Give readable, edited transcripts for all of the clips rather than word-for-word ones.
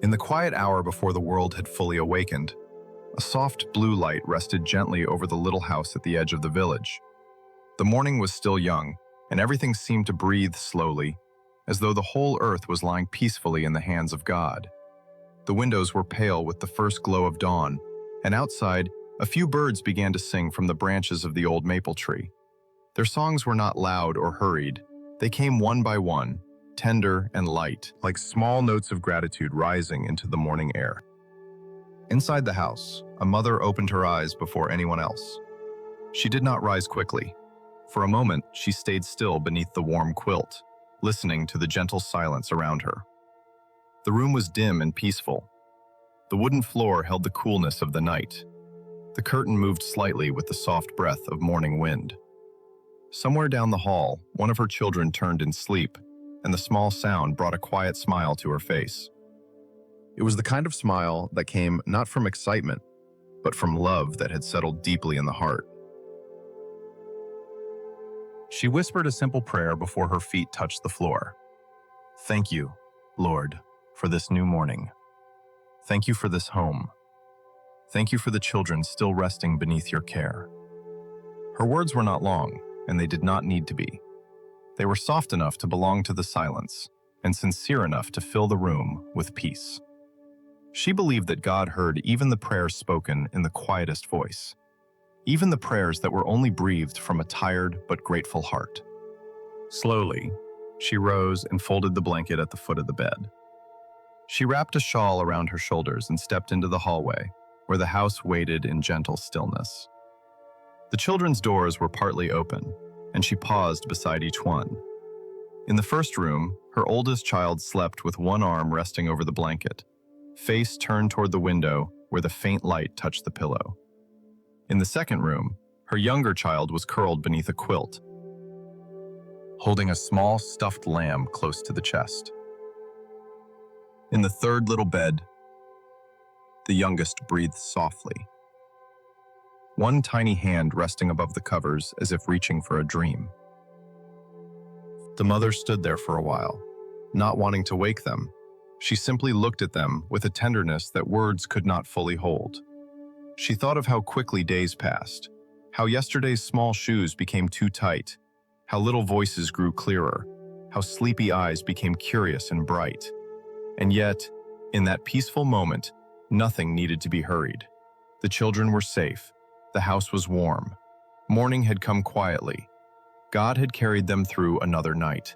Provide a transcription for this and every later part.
In the quiet hour before the world had fully awakened, a soft blue light rested gently over the little house at the edge of the village. The morning was still young, and everything seemed to breathe slowly, as though the whole earth was lying peacefully in the hands of God. The windows were pale with the first glow of dawn, and outside, a few birds began to sing from the branches of the old maple tree. Their songs were not loud or hurried. They came one by one, tender and light, like small notes of gratitude rising into the morning air. Inside the house, a mother opened her eyes before anyone else. She did not rise quickly. For a moment, she stayed still beneath the warm quilt, listening to the gentle silence around her. The room was dim and peaceful. The wooden floor held the coolness of the night. The curtain moved slightly with the soft breath of morning wind. Somewhere down the hall, one of her children turned in sleep, and the small sound brought a quiet smile to her face. It was the kind of smile that came not from excitement, but from love that had settled deeply in the heart. She whispered a simple prayer before her feet touched the floor. "Thank you, Lord, for this new morning. Thank you for this home. Thank you for the children still resting beneath your care." Her words were not long, and they did not need to be. They were soft enough to belong to the silence, and sincere enough to fill the room with peace. She believed that God heard even the prayers spoken in the quietest voice, even the prayers that were only breathed from a tired but grateful heart. Slowly, she rose and folded the blanket at the foot of the bed. She wrapped a shawl around her shoulders and stepped into the hallway, where the house waited in gentle stillness. The children's doors were partly open, and she paused beside each one. In the first room, her oldest child slept with one arm resting over the blanket, face turned toward the window where the faint light touched the pillow. In the second room, her younger child was curled beneath a quilt, holding a small stuffed lamb close to the chest. In the third little bed, the youngest breathed softly, one tiny hand resting above the covers as if reaching for a dream. The mother stood there for a while, not wanting to wake them. She simply looked at them with a tenderness that words could not fully hold. She thought of how quickly days passed, how yesterday's small shoes became too tight, how little voices grew clearer, how sleepy eyes became curious and bright. And yet, in that peaceful moment, nothing needed to be hurried. The children were safe. The house was warm. Morning had come quietly. God had carried them through another night.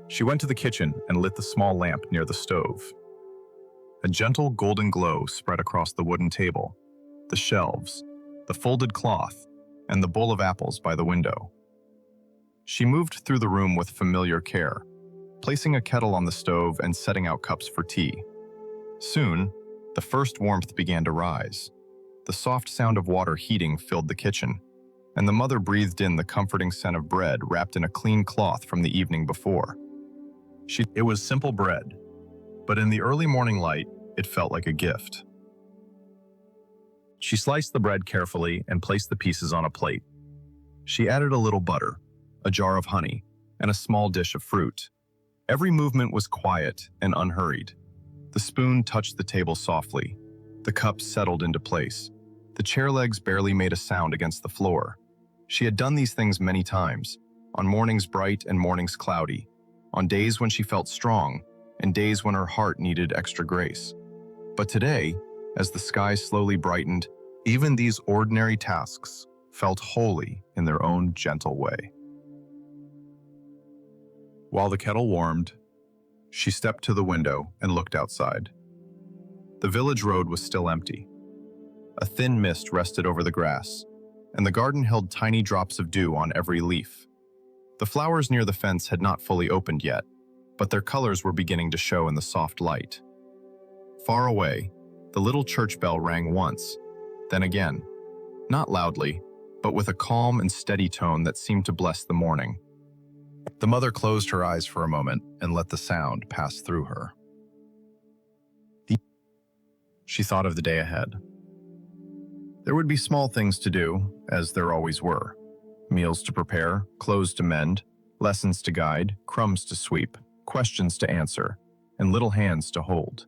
She went to the kitchen and lit the small lamp near the stove. A gentle golden glow spread across the wooden table, the shelves, the folded cloth, and the bowl of apples by the window. She moved through the room with familiar care, placing a kettle on the stove and setting out cups for tea. Soon, the first warmth began to rise. The soft sound of water heating filled the kitchen, and the mother breathed in the comforting scent of bread wrapped in a clean cloth from the evening before. It was simple bread, but in the early morning light, it felt like a gift. She sliced the bread carefully and placed the pieces on a plate. She added a little butter, a jar of honey, and a small dish of fruit. Every movement was quiet and unhurried. The spoon touched the table softly. The cups settled into place. The chair legs barely made a sound against the floor. She had done these things many times, on mornings bright and mornings cloudy, on days when she felt strong, and days when her heart needed extra grace. But today, as the sky slowly brightened, even these ordinary tasks felt holy in their own gentle way. While the kettle warmed, she stepped to the window and looked outside. The village road was still empty. A thin mist rested over the grass, and the garden held tiny drops of dew on every leaf. The flowers near the fence had not fully opened yet, but their colors were beginning to show in the soft light. Far away, the little church bell rang once, then again, not loudly, but with a calm and steady tone that seemed to bless the morning. The mother closed her eyes for a moment and let the sound pass through her. She thought of the day ahead. There would be small things to do, as there always were. Meals to prepare, clothes to mend, lessons to guide, crumbs to sweep, questions to answer, and little hands to hold.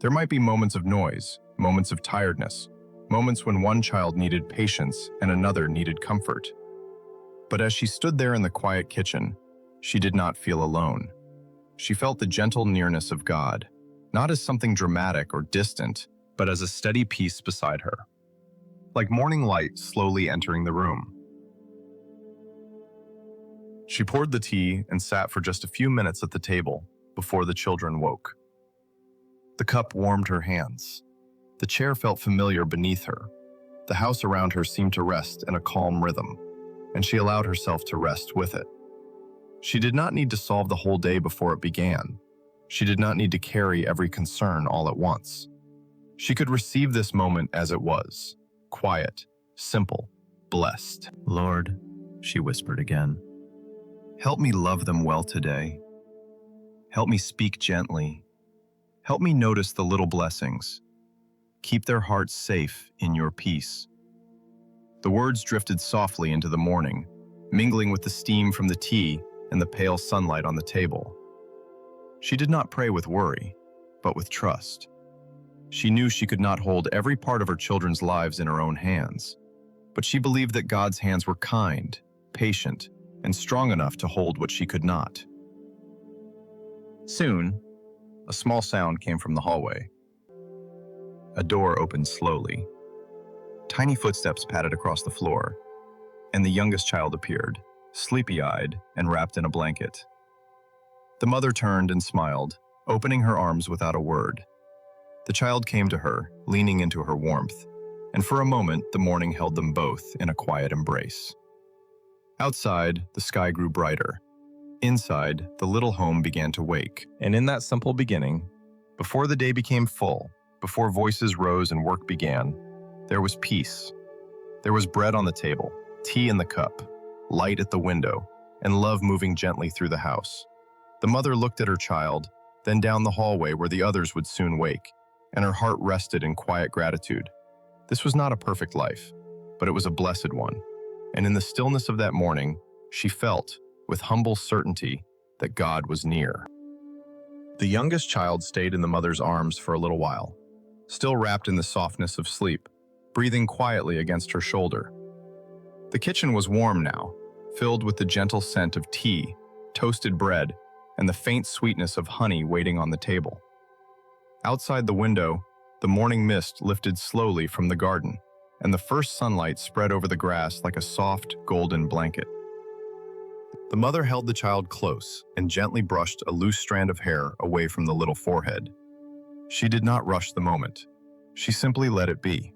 There might be moments of noise, moments of tiredness, moments when one child needed patience and another needed comfort. But as she stood there in the quiet kitchen, she did not feel alone. She felt the gentle nearness of God, not as something dramatic or distant, but as a steady peace beside her, like morning light slowly entering the room. She poured the tea and sat for just a few minutes at the table before the children woke. The cup warmed her hands. The chair felt familiar beneath her. The house around her seemed to rest in a calm rhythm, and she allowed herself to rest with it. She did not need to solve the whole day before it began. She did not need to carry every concern all at once. She could receive this moment as it was, quiet, simple, blessed. "Lord," she whispered again, "help me love them well today. Help me speak gently. Help me notice the little blessings. Keep their hearts safe in your peace." The words drifted softly into the morning, mingling with the steam from the tea and the pale sunlight on the table. She did not pray with worry, but with trust. She knew she could not hold every part of her children's lives in her own hands, but she believed that God's hands were kind, patient, and strong enough to hold what she could not. Soon, a small sound came from the hallway. A door opened slowly. Tiny footsteps padded across the floor, and the youngest child appeared, sleepy-eyed and wrapped in a blanket. The mother turned and smiled, opening her arms without a word. The child came to her, leaning into her warmth, and for a moment the morning held them both in a quiet embrace. Outside, the sky grew brighter. Inside, the little home began to wake, and in that simple beginning, before the day became full, before voices rose and work began, there was peace. There was bread on the table, tea in the cup, light at the window, and love moving gently through the house. The mother looked at her child, then down the hallway where the others would soon wake, and her heart rested in quiet gratitude. This was not a perfect life, but it was a blessed one. And in the stillness of that morning, she felt, with humble certainty, that God was near. The youngest child stayed in the mother's arms for a little while, still wrapped in the softness of sleep, breathing quietly against her shoulder. The kitchen was warm now, filled with the gentle scent of tea, toasted bread, and the faint sweetness of honey waiting on the table. Outside the window, the morning mist lifted slowly from the garden, and the first sunlight spread over the grass like a soft, golden blanket. The mother held the child close and gently brushed a loose strand of hair away from the little forehead. She did not rush the moment. She simply let it be.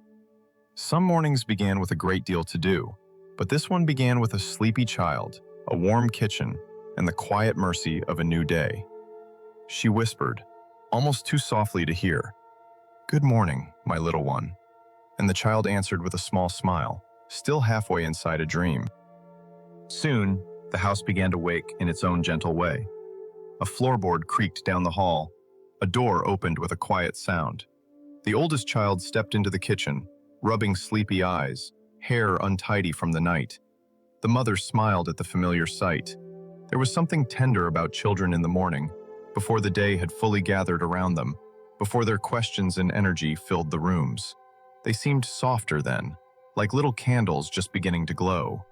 Some mornings began with a great deal to do, but this one began with a sleepy child, a warm kitchen, and the quiet mercy of a new day. She whispered, almost too softly to hear, "Good morning, my little one," and the child answered with a small smile, still halfway inside a dream. Soon, the house began to wake in its own gentle way. A floorboard creaked down the hall. A door opened with a quiet sound. The oldest child stepped into the kitchen, rubbing sleepy eyes, hair untidy from the night. The mother smiled at the familiar sight. There was something tender about children in the morning, before the day had fully gathered around them, before their questions and energy filled the rooms. They seemed softer then, like little candles just beginning to glow.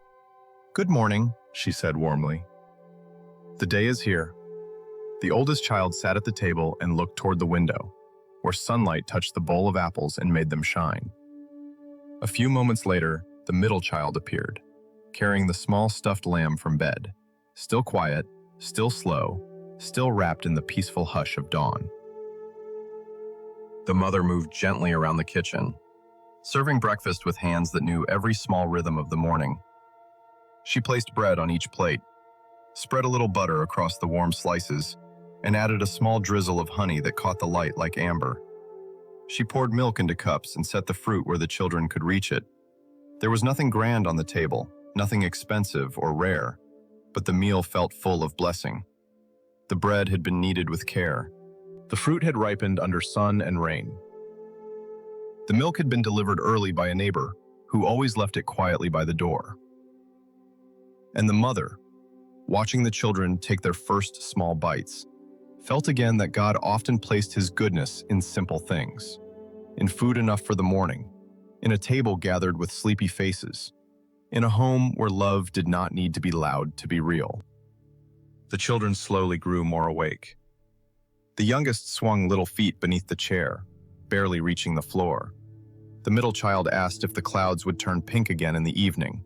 "Good morning," she said warmly. "The day is here." The oldest child sat at the table and looked toward the window, where sunlight touched the bowl of apples and made them shine. A few moments later, the middle child appeared, carrying the small stuffed lamb from bed, still quiet, still slow, still wrapped in the peaceful hush of dawn. The mother moved gently around the kitchen, serving breakfast with hands that knew every small rhythm of the morning. She placed bread on each plate, spread a little butter across the warm slices, and added a small drizzle of honey that caught the light like amber. She poured milk into cups and set the fruit where the children could reach it. There was nothing grand on the table, nothing expensive or rare, but the meal felt full of blessing. The bread had been kneaded with care. The fruit had ripened under sun and rain. The milk had been delivered early by a neighbor, who always left it quietly by the door. And the mother, watching the children take their first small bites, felt again that God often placed his goodness in simple things, in food enough for the morning, in a table gathered with sleepy faces, in a home where love did not need to be loud to be real. The children slowly grew more awake. The youngest swung little feet beneath the chair, barely reaching the floor. The middle child asked if the clouds would turn pink again in the evening.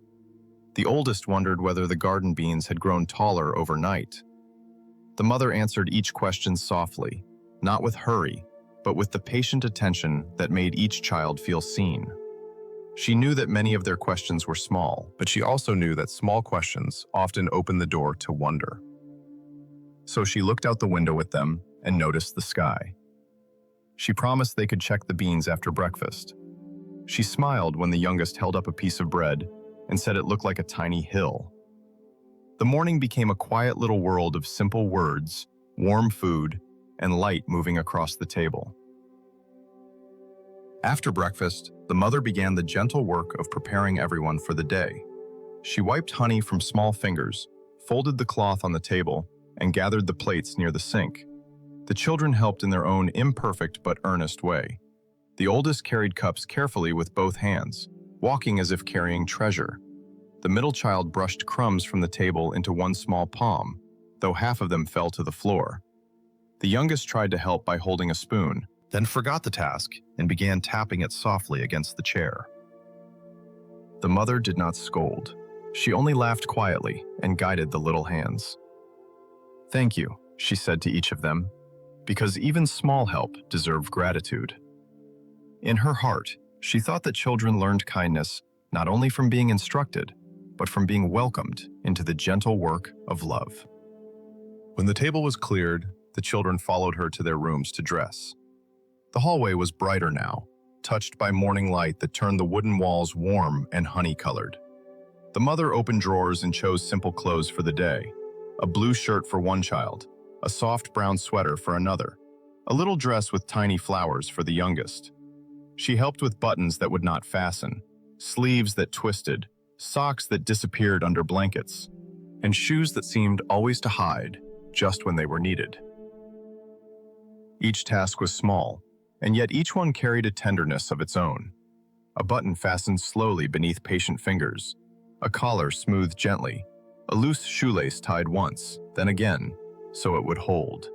The oldest wondered whether the garden beans had grown taller overnight. The mother answered each question softly, not with hurry, but with the patient attention that made each child feel seen. She knew that many of their questions were small, but she also knew that small questions often open the door to wonder. So she looked out the window with them and noticed the sky. She promised they could check the beans after breakfast. She smiled when the youngest held up a piece of bread and said it looked like a tiny hill. The morning became a quiet little world of simple words, warm food, and light moving across the table. After breakfast, the mother began the gentle work of preparing everyone for the day. She wiped honey from small fingers, folded the cloth on the table, and gathered the plates near the sink. The children helped in their own imperfect but earnest way. The oldest carried cups carefully with both hands, walking as if carrying treasure. The middle child brushed crumbs from the table into one small palm, though half of them fell to the floor. The youngest tried to help by holding a spoon, then forgot the task and began tapping it softly against the chair. The mother did not scold. She only laughed quietly and guided the little hands. "Thank you," she said to each of them, because even small help deserved gratitude. In her heart, she thought that children learned kindness not only from being instructed, but from being welcomed into the gentle work of love. When the table was cleared, the children followed her to their rooms to dress. The hallway was brighter now, touched by morning light that turned the wooden walls warm and honey-colored. The mother opened drawers and chose simple clothes for the day: a blue shirt for one child, a soft brown sweater for another, a little dress with tiny flowers for the youngest. She helped with buttons that would not fasten, sleeves that twisted, socks that disappeared under blankets, and shoes that seemed always to hide just when they were needed. Each task was small, and yet each one carried a tenderness of its own. A button fastened slowly beneath patient fingers, a collar smoothed gently, a loose shoelace tied once, then again, so it would hold.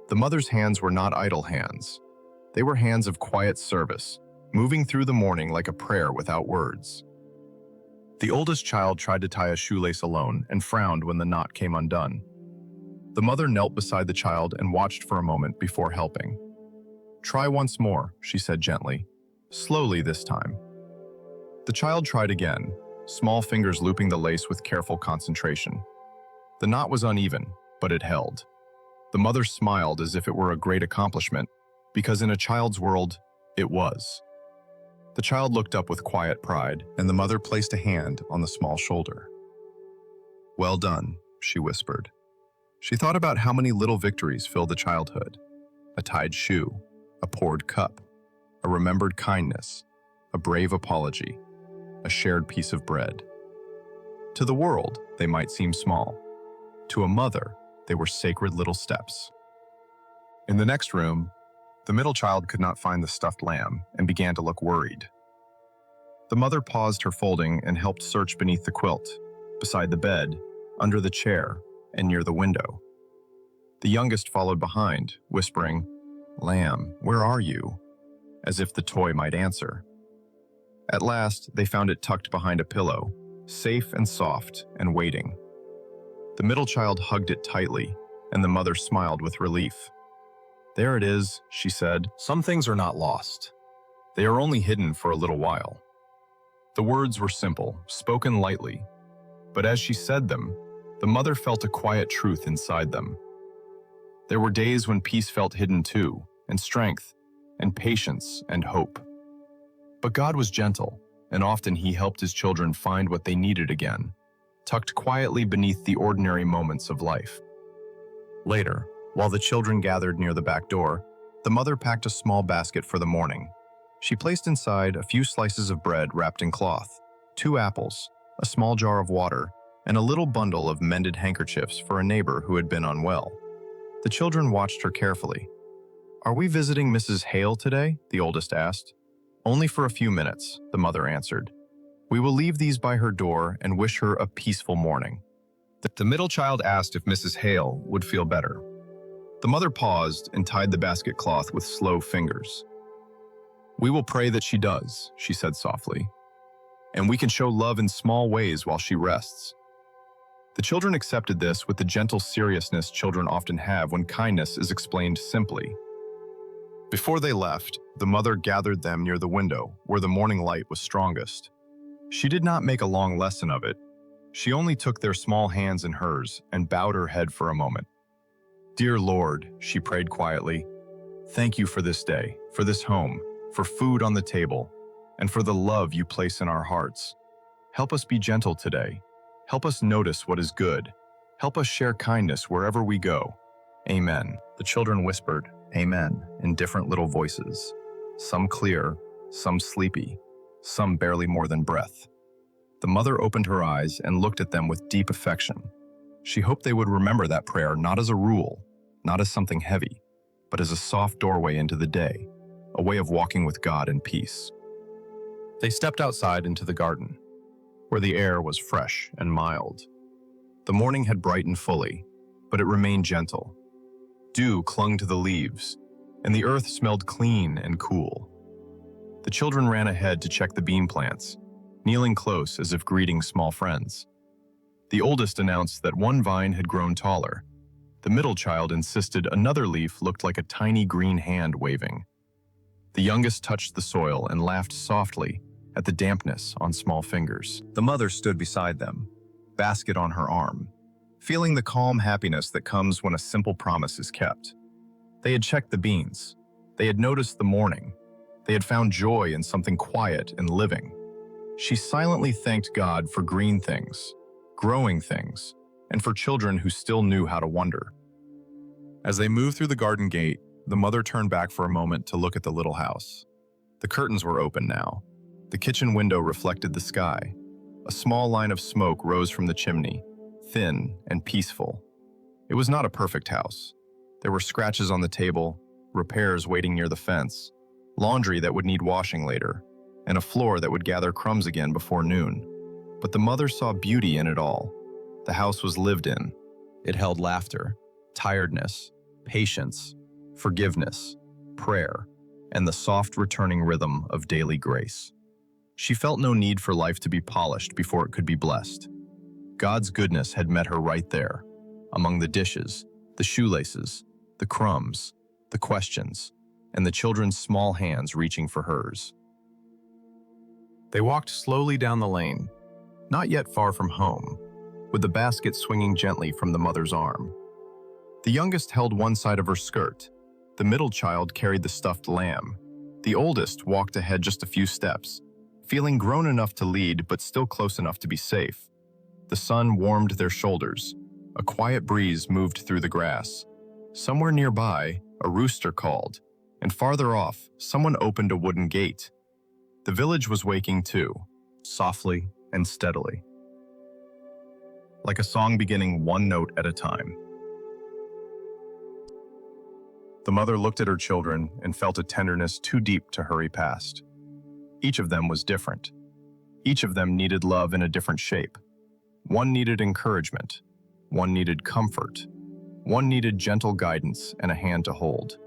The mother's hands were not idle hands. They were hands of quiet service, moving through the morning like a prayer without words. The oldest child tried to tie a shoelace alone and frowned when the knot came undone. The mother knelt beside the child and watched for a moment before helping. "Try once more," she said gently, slowly this time. The child tried again, small fingers looping the lace with careful concentration. The knot was uneven, but it held. The mother smiled as if it were a great accomplishment, because in a child's world, it was. The child looked up with quiet pride, and the mother placed a hand on the small shoulder. "Well done," she whispered. She thought about how many little victories filled the childhood: a tied shoe, a poured cup, a remembered kindness, a brave apology, a shared piece of bread. To the world, they might seem small. To a mother, they were sacred little steps. In the next room, the middle child could not find the stuffed lamb and began to look worried. The mother paused her folding and helped search beneath the quilt, beside the bed, under the chair, and near the window. The youngest followed behind, whispering, "Lamb, where are you?" as if the toy might answer. At last, they found it tucked behind a pillow, safe and soft and waiting. The middle child hugged it tightly, and the mother smiled with relief. "There it is," she said. "Some things are not lost. They are only hidden for a little while." The words were simple, spoken lightly, but as she said them, the mother felt a quiet truth inside them. There were days when peace felt hidden too, and strength, and patience, and hope. But God was gentle, and often He helped His children find what they needed again, tucked quietly beneath the ordinary moments of life. Later, while the children gathered near the back door, the mother packed a small basket for the morning. She placed inside a few slices of bread wrapped in cloth, 2 apples, a small jar of water, and a little bundle of mended handkerchiefs for a neighbor who had been unwell. The children watched her carefully. "Are we visiting Mrs. Hale today?" the oldest asked. "Only for a few minutes," the mother answered. "We will leave these by her door and wish her a peaceful morning." The middle child asked if Mrs. Hale would feel better. The mother paused and tied the basket cloth with slow fingers. "We will pray that she does," she said softly. "And we can show love in small ways while she rests." The children accepted this with the gentle seriousness children often have when kindness is explained simply. Before they left, the mother gathered them near the window, where the morning light was strongest. She did not make a long lesson of it. She only took their small hands in hers and bowed her head for a moment. "Dear Lord," she prayed quietly, "thank you for this day, for this home, for food on the table, and for the love you place in our hearts. Help us be gentle today. Help us notice what is good. Help us share kindness wherever we go. Amen." The children whispered, "Amen," in different little voices, some clear, some sleepy, some barely more than breath. The mother opened her eyes and looked at them with deep affection. She hoped they would remember that prayer not as a rule, not as something heavy, but as a soft doorway into the day, a way of walking with God in peace. They stepped outside into the garden, where the air was fresh and mild. The morning had brightened fully, but it remained gentle. Dew clung to the leaves, and the earth smelled clean and cool. The children ran ahead to check the bean plants, kneeling close as if greeting small friends. The oldest announced that one vine had grown taller. The middle child insisted another leaf looked like a tiny green hand waving. The youngest touched the soil and laughed softly at the dampness on small fingers. The mother stood beside them, basket on her arm, feeling the calm happiness that comes when a simple promise is kept. They had checked the beans. They had noticed the morning. They had found joy in something quiet and living. She silently thanked God for green things, growing things, and for children who still knew how to wonder. As they moved through the garden gate, the mother turned back for a moment to look at the little house. The curtains were open now. The kitchen window reflected the sky. A small line of smoke rose from the chimney, thin and peaceful. It was not a perfect house. There were scratches on the table, repairs waiting near the fence, laundry that would need washing later, and a floor that would gather crumbs again before noon. But the mother saw beauty in it all. The house was lived in. It held laughter, tiredness, patience, forgiveness, prayer, and the soft returning rhythm of daily grace. She felt no need for life to be polished before it could be blessed. God's goodness had met her right there, among the dishes, the shoelaces, the crumbs, the questions, and the children's small hands reaching for hers. They walked slowly down the lane, not yet far from home, with the basket swinging gently from the mother's arm. The youngest held one side of her skirt. The middle child carried the stuffed lamb. The oldest walked ahead just a few steps, feeling grown enough to lead but still close enough to be safe. The sun warmed their shoulders. A quiet breeze moved through the grass. Somewhere nearby, a rooster called, and farther off, someone opened a wooden gate. The village was waking too, softly and steadily, like a song beginning one note at a time. The mother looked at her children and felt a tenderness too deep to hurry past. Each of them was different. Each of them needed love in a different shape. One needed encouragement. One needed comfort. One needed gentle guidance and a hand to hold.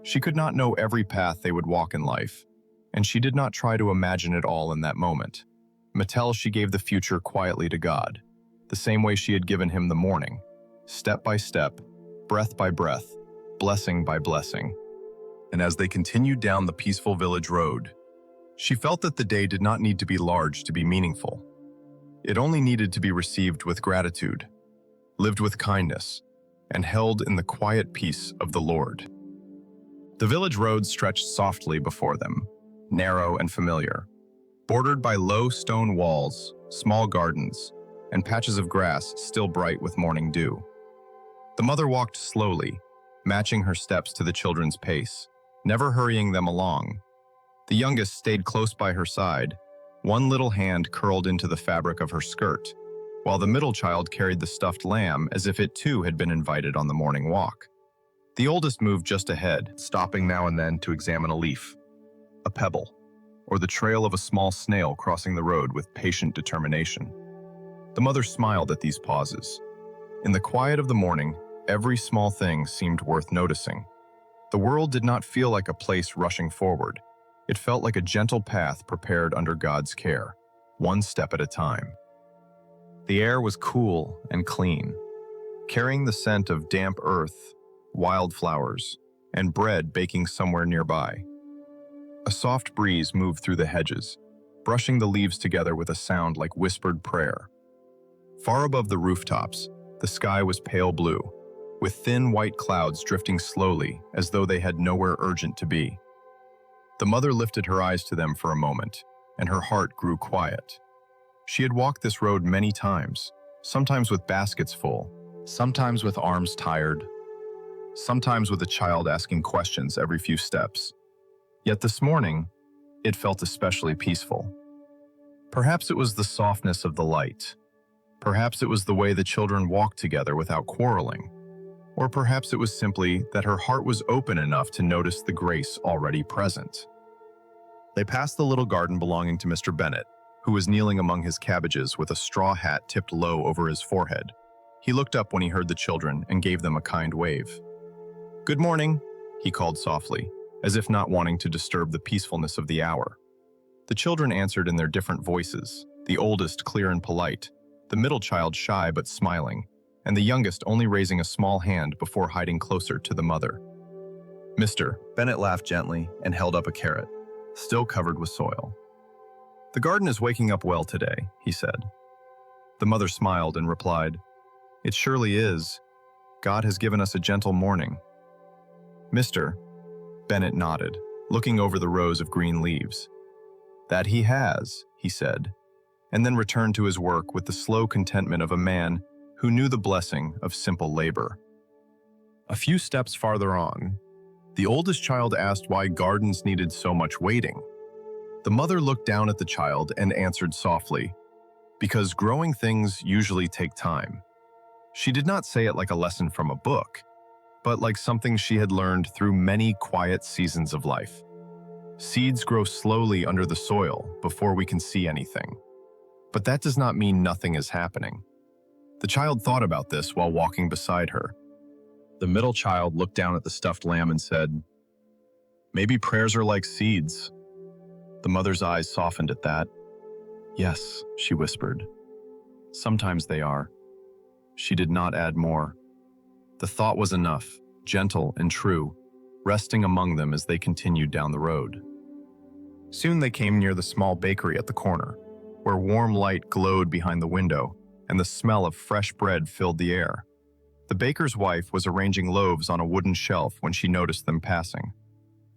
She could not know every path they would walk in life, and she did not try to imagine it all in that moment. Mattel, she gave the future quietly to God, the same way she had given him the morning, step by step, breath by breath, blessing by blessing. And as they continued down the peaceful village road, she felt that the day did not need to be large to be meaningful. It only needed to be received with gratitude, lived with kindness, and held in the quiet peace of the Lord. The village road stretched softly before them, narrow and familiar, bordered by low stone walls, small gardens, and patches of grass still bright with morning dew. The mother walked slowly, matching her steps to the children's pace, never hurrying them along. The youngest stayed close by her side, one little hand curled into the fabric of her skirt, while the middle child carried the stuffed lamb as if it too had been invited on the morning walk. The oldest moved just ahead, stopping now and then to examine a leaf, a pebble, or the trail of a small snail crossing the road with patient determination. The mother smiled at these pauses. In the quiet of the morning, every small thing seemed worth noticing. The world did not feel like a place rushing forward. It felt like a gentle path prepared under God's care, one step at a time. The air was cool and clean, carrying the scent of damp earth, wildflowers, and bread baking somewhere nearby. A soft breeze moved through the hedges, brushing the leaves together with a sound like whispered prayer. Far above the rooftops, the sky was pale blue, with thin white clouds drifting slowly as though they had nowhere urgent to be. The mother lifted her eyes to them for a moment, and her heart grew quiet. She had walked this road many times, sometimes with baskets full, sometimes with arms tired, sometimes with a child asking questions every few steps. Yet this morning, it felt especially peaceful. Perhaps it was the softness of the light. Perhaps it was the way the children walked together without quarreling. Or perhaps it was simply that her heart was open enough to notice the grace already present. They passed the little garden belonging to Mr. Bennet, who was kneeling among his cabbages with a straw hat tipped low over his forehead. He looked up when he heard the children and gave them a kind wave. "Good morning," he called softly, as if not wanting to disturb the peacefulness of the hour. The children answered in their different voices, the oldest clear and polite, the middle child shy but smiling, and the youngest only raising a small hand before hiding closer to the mother. Mr. Bennet laughed gently and held up a carrot, still covered with soil. "The garden is waking up well today," he said. The mother smiled and replied, "It surely is. God has given us a gentle morning." Mr. Bennet nodded, looking over the rows of green leaves. "That he has," he said, and then returned to his work with the slow contentment of a man who knew the blessing of simple labor. A few steps farther on, the oldest child asked why gardens needed so much waiting. The mother looked down at the child and answered softly, "Because growing things usually take time." She did not say it like a lesson from a book, but like something she had learned through many quiet seasons of life. Seeds grow slowly under the soil before we can see anything. But that does not mean nothing is happening. The child thought about this while walking beside her. The middle child looked down at the stuffed lamb and said, "Maybe prayers are like seeds." The mother's eyes softened at that. "Yes," she whispered. "Sometimes they are." She did not add more. The thought was enough, gentle and true, resting among them as they continued down the road. Soon they came near the small bakery at the corner, where warm light glowed behind the window and the smell of fresh bread filled the air. The baker's wife was arranging loaves on a wooden shelf when she noticed them passing.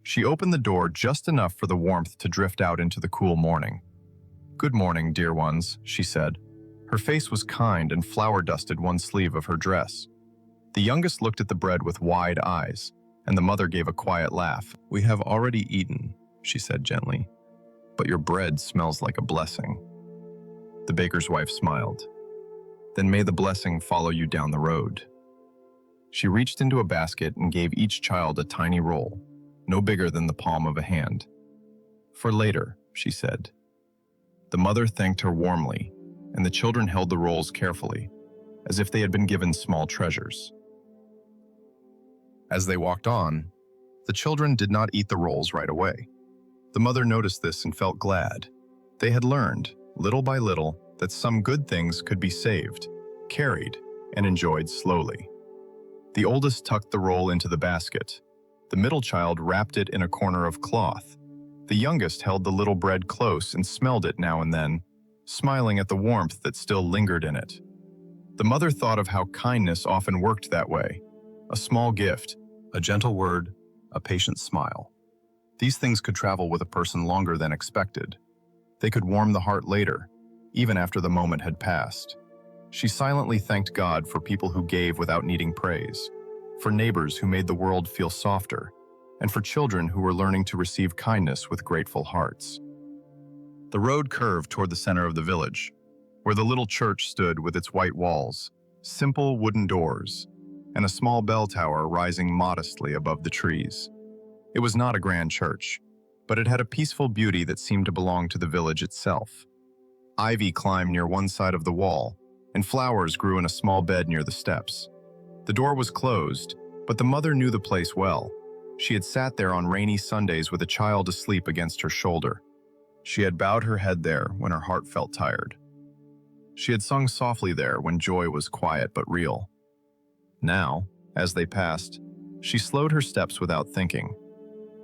She opened the door just enough for the warmth to drift out into the cool morning. "Good morning, dear ones," she said. Her face was kind and flour-dusted one sleeve of her dress. The youngest looked at the bread with wide eyes, and the mother gave a quiet laugh. "We have already eaten," she said gently, "but your bread smells like a blessing." The baker's wife smiled. "Then may the blessing follow you down the road." She reached into a basket and gave each child a tiny roll, no bigger than the palm of a hand. "For later," she said. The mother thanked her warmly, and the children held the rolls carefully, as if they had been given small treasures. As they walked on, the children did not eat the rolls right away. The mother noticed this and felt glad. They had learned, little by little, that some good things could be saved, carried, and enjoyed slowly. The oldest tucked the roll into the basket. The middle child wrapped it in a corner of cloth. The youngest held the little bread close and smelled it now and then, smiling at the warmth that still lingered in it. The mother thought of how kindness often worked that way. A small gift, a gentle word, a patient smile. These things could travel with a person longer than expected. They could warm the heart later, even after the moment had passed. She silently thanked God for people who gave without needing praise, for neighbors who made the world feel softer, and for children who were learning to receive kindness with grateful hearts. The road curved toward the center of the village, where the little church stood with its white walls, simple wooden doors, and a small bell tower rising modestly above the trees. It was not a grand church, but it had a peaceful beauty that seemed to belong to the village itself. Ivy climbed near one side of the wall, and flowers grew in a small bed near the steps. The door was closed, but the mother knew the place well. She had sat there on rainy Sundays with a child asleep against her shoulder. She had bowed her head there when her heart felt tired. She had sung softly there when joy was quiet but real. Now, as they passed, she slowed her steps without thinking.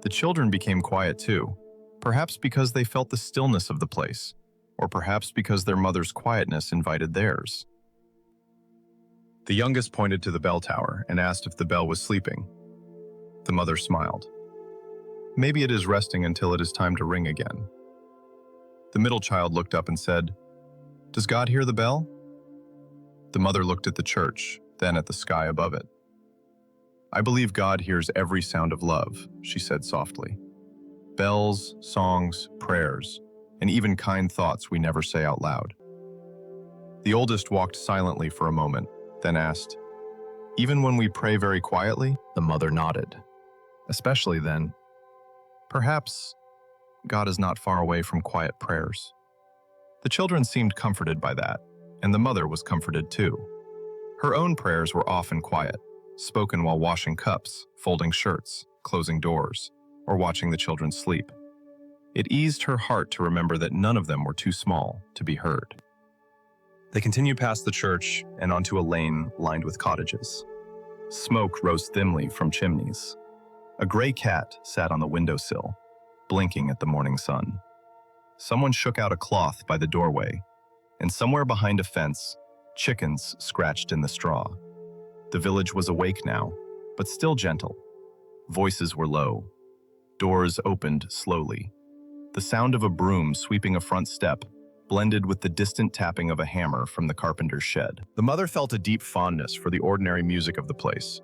The children became quiet too, perhaps because they felt the stillness of the place, or perhaps because their mother's quietness invited theirs. The youngest pointed to the bell tower and asked if the bell was sleeping. The mother smiled. Maybe it is resting until it is time to ring again. The middle child looked up and said, "Does God hear the bell?" The mother looked at the church, then at the sky above it. "I believe God hears every sound of love," she said softly. "Bells, songs, prayers, and even kind thoughts we never say out loud." The oldest walked silently for a moment, then asked, "Even when we pray very quietly?" The mother nodded. "Especially then. Perhaps God is not far away from quiet prayers." The children seemed comforted by that, and the mother was comforted too. Her own prayers were often quiet, spoken while washing cups, folding shirts, closing doors, or watching the children sleep. It eased her heart to remember that none of them were too small to be heard. They continued past the church and onto a lane lined with cottages. Smoke rose thinly from chimneys. A gray cat sat on the windowsill, blinking at the morning sun. Someone shook out a cloth by the doorway, and somewhere behind a fence, chickens scratched in the straw. The village was awake now, but still gentle. Voices were low. Doors opened slowly. The sound of a broom sweeping a front step blended with the distant tapping of a hammer from the carpenter's shed. The mother felt a deep fondness for the ordinary music of the place.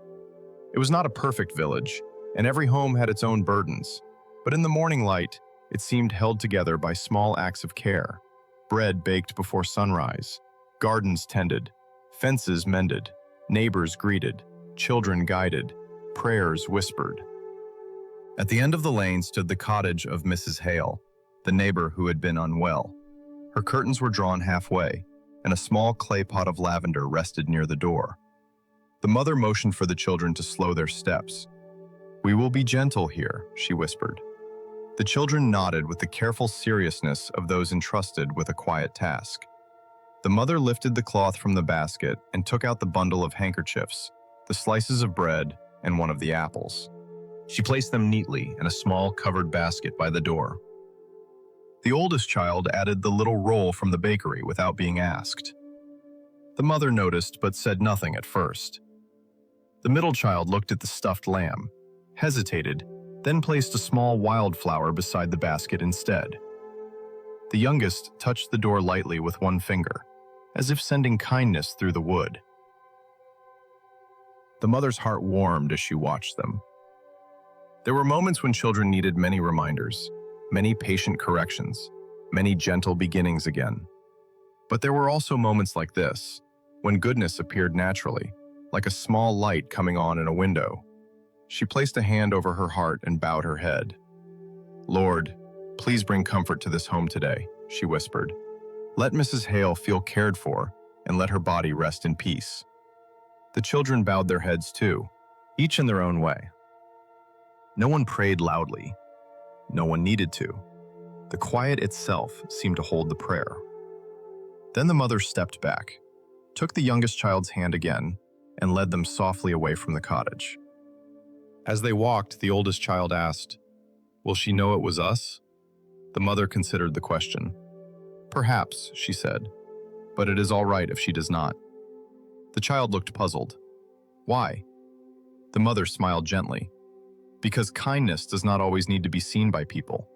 It was not a perfect village, and every home had its own burdens, but in the morning light, it seemed held together by small acts of care. Bread baked before sunrise, gardens tended, fences mended, neighbors greeted, children guided, prayers whispered. At the end of the lane stood the cottage of Mrs. Hale, the neighbor who had been unwell. Her curtains were drawn halfway, and a small clay pot of lavender rested near the door. The mother motioned for the children to slow their steps. "We will be gentle here," she whispered. The children nodded with the careful seriousness of those entrusted with a quiet task. The mother lifted the cloth from the basket and took out the bundle of handkerchiefs, the slices of bread, and one of the apples. She placed them neatly in a small covered basket by the door. The oldest child added the little roll from the bakery without being asked. The mother noticed but said nothing at first. The middle child looked at the stuffed lamb, hesitated, then placed a small wildflower beside the basket instead. The youngest touched the door lightly with one finger, as if sending kindness through the wood. The mother's heart warmed as she watched them. There were moments when children needed many reminders, many patient corrections, many gentle beginnings again. But there were also moments like this, when goodness appeared naturally, like a small light coming on in a window. She placed a hand over her heart and bowed her head. "Lord, please bring comfort to this home today," she whispered. "Let Mrs. Hale feel cared for, and let her body rest in peace." The children bowed their heads too, each in their own way. No one prayed loudly. No one needed to. The quiet itself seemed to hold the prayer. Then the mother stepped back, took the youngest child's hand again, and led them softly away from the cottage. As they walked, the oldest child asked, "Will she know it was us?" The mother considered the question. "Perhaps," she said, "but it is all right if she does not." The child looked puzzled. "Why?" The mother smiled gently. "Because kindness does not always need to be seen by people.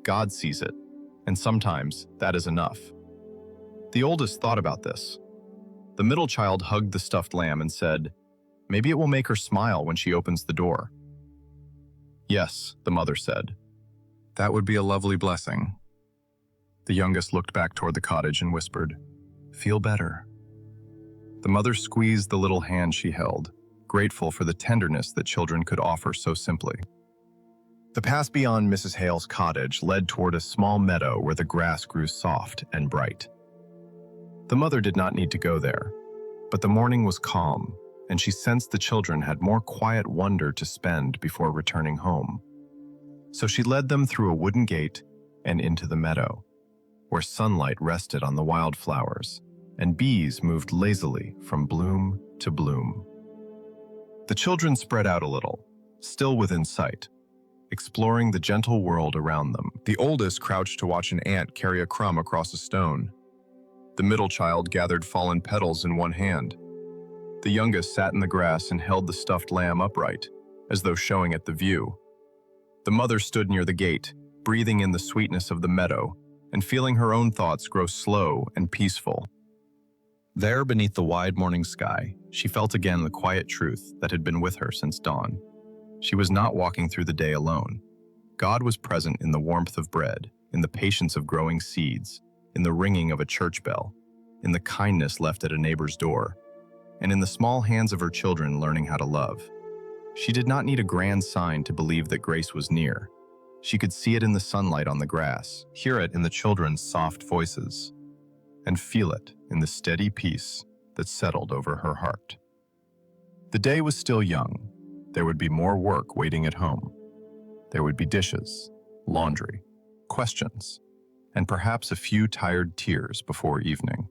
God sees it, and sometimes that is enough." The oldest thought about this. The middle child hugged the stuffed lamb and said, "Maybe it will make her smile when she opens the door." "Yes," the mother said. "That would be a lovely blessing." The youngest looked back toward the cottage and whispered, "Feel better." The mother squeezed the little hand she held, grateful for the tenderness that children could offer so simply. The path beyond Mrs. Hale's cottage led toward a small meadow where the grass grew soft and bright. The mother did not need to go there, but the morning was calm, and she sensed the children had more quiet wonder to spend before returning home. So she led them through a wooden gate and into the meadow, where sunlight rested on the wildflowers, and bees moved lazily from bloom to bloom. The children spread out a little, still within sight, exploring the gentle world around them. The oldest crouched to watch an ant carry a crumb across a stone. The middle child gathered fallen petals in one hand. The youngest sat in the grass and held the stuffed lamb upright, as though showing it the view. The mother stood near the gate, breathing in the sweetness of the meadow and feeling her own thoughts grow slow and peaceful. There, beneath the wide morning sky, she felt again the quiet truth that had been with her since dawn. She was not walking through the day alone. God was present in the warmth of bread, in the patience of growing seeds, in the ringing of a church bell, in the kindness left at a neighbor's door, and in the small hands of her children learning how to love. She did not need a grand sign to believe that grace was near. She could see it in the sunlight on the grass, hear it in the children's soft voices, and feel it in the steady peace that settled over her heart. The day was still young. There would be more work waiting at home. There would be dishes, laundry, questions, and perhaps a few tired tears before evening.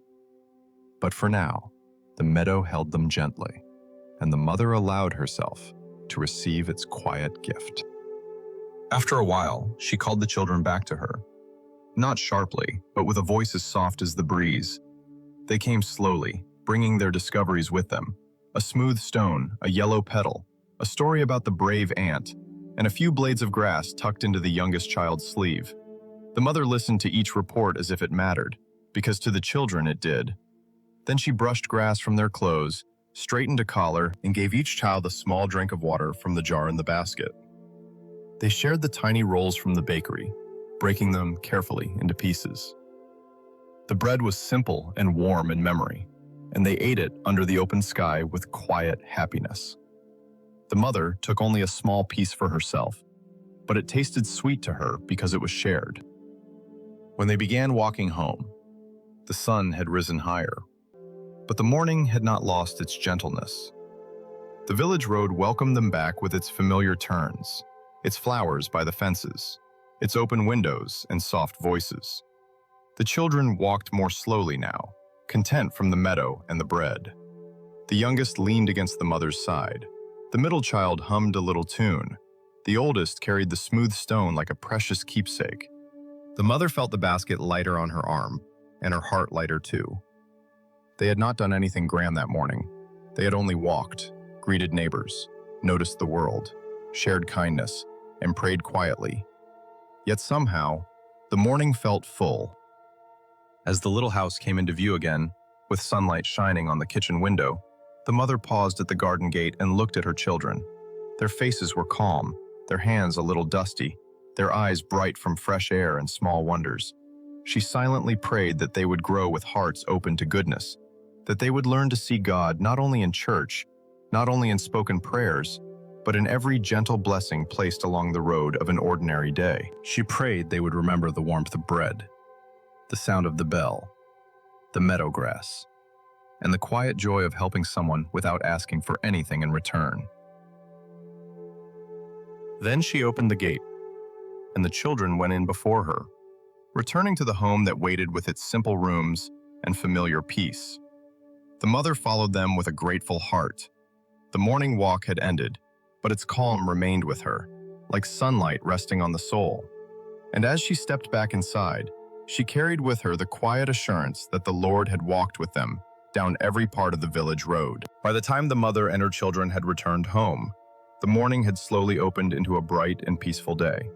But for now, the meadow held them gently, and the mother allowed herself to receive its quiet gift. After a while, she called the children back to her. Not sharply, but with a voice as soft as the breeze. They came slowly, bringing their discoveries with them. A smooth stone, a yellow petal, a story about the brave ant, and a few blades of grass tucked into the youngest child's sleeve. The mother listened to each report as if it mattered, because to the children it did. Then she brushed grass from their clothes, straightened a collar, and gave each child a small drink of water from the jar in the basket. They shared the tiny rolls from the bakery, breaking them carefully into pieces. The bread was simple and warm in memory, and they ate it under the open sky with quiet happiness. The mother took only a small piece for herself, but it tasted sweet to her because it was shared. When they began walking home, the sun had risen higher, but the morning had not lost its gentleness. The village road welcomed them back with its familiar turns, its flowers by the fences, its open windows and soft voices. The children walked more slowly now, content from the meadow and the bread. The youngest leaned against the mother's side. The middle child hummed a little tune. The oldest carried the smooth stone like a precious keepsake. The mother felt the basket lighter on her arm, and her heart lighter too. They had not done anything grand that morning. They had only walked, greeted neighbors, noticed the world, shared kindness, and prayed quietly. Yet somehow, the morning felt full. As the little house came into view again, with sunlight shining on the kitchen window, the mother paused at the garden gate and looked at her children. Their faces were calm, their hands a little dusty, their eyes bright from fresh air and small wonders. She silently prayed that they would grow with hearts open to goodness, that they would learn to see God not only in church, not only in spoken prayers, but in every gentle blessing placed along the road of an ordinary day. She prayed they would remember the warmth of bread, the sound of the bell, the meadow grass, and the quiet joy of helping someone without asking for anything in return. Then she opened the gate, and the children went in before her, returning to the home that waited with its simple rooms and familiar peace. The mother followed them with a grateful heart. The morning walk had ended, but its calm remained with her, like sunlight resting on the soul. And as she stepped back inside, she carried with her the quiet assurance that the Lord had walked with them down every part of the village road. By the time the mother and her children had returned home, the morning had slowly opened into a bright and peaceful day.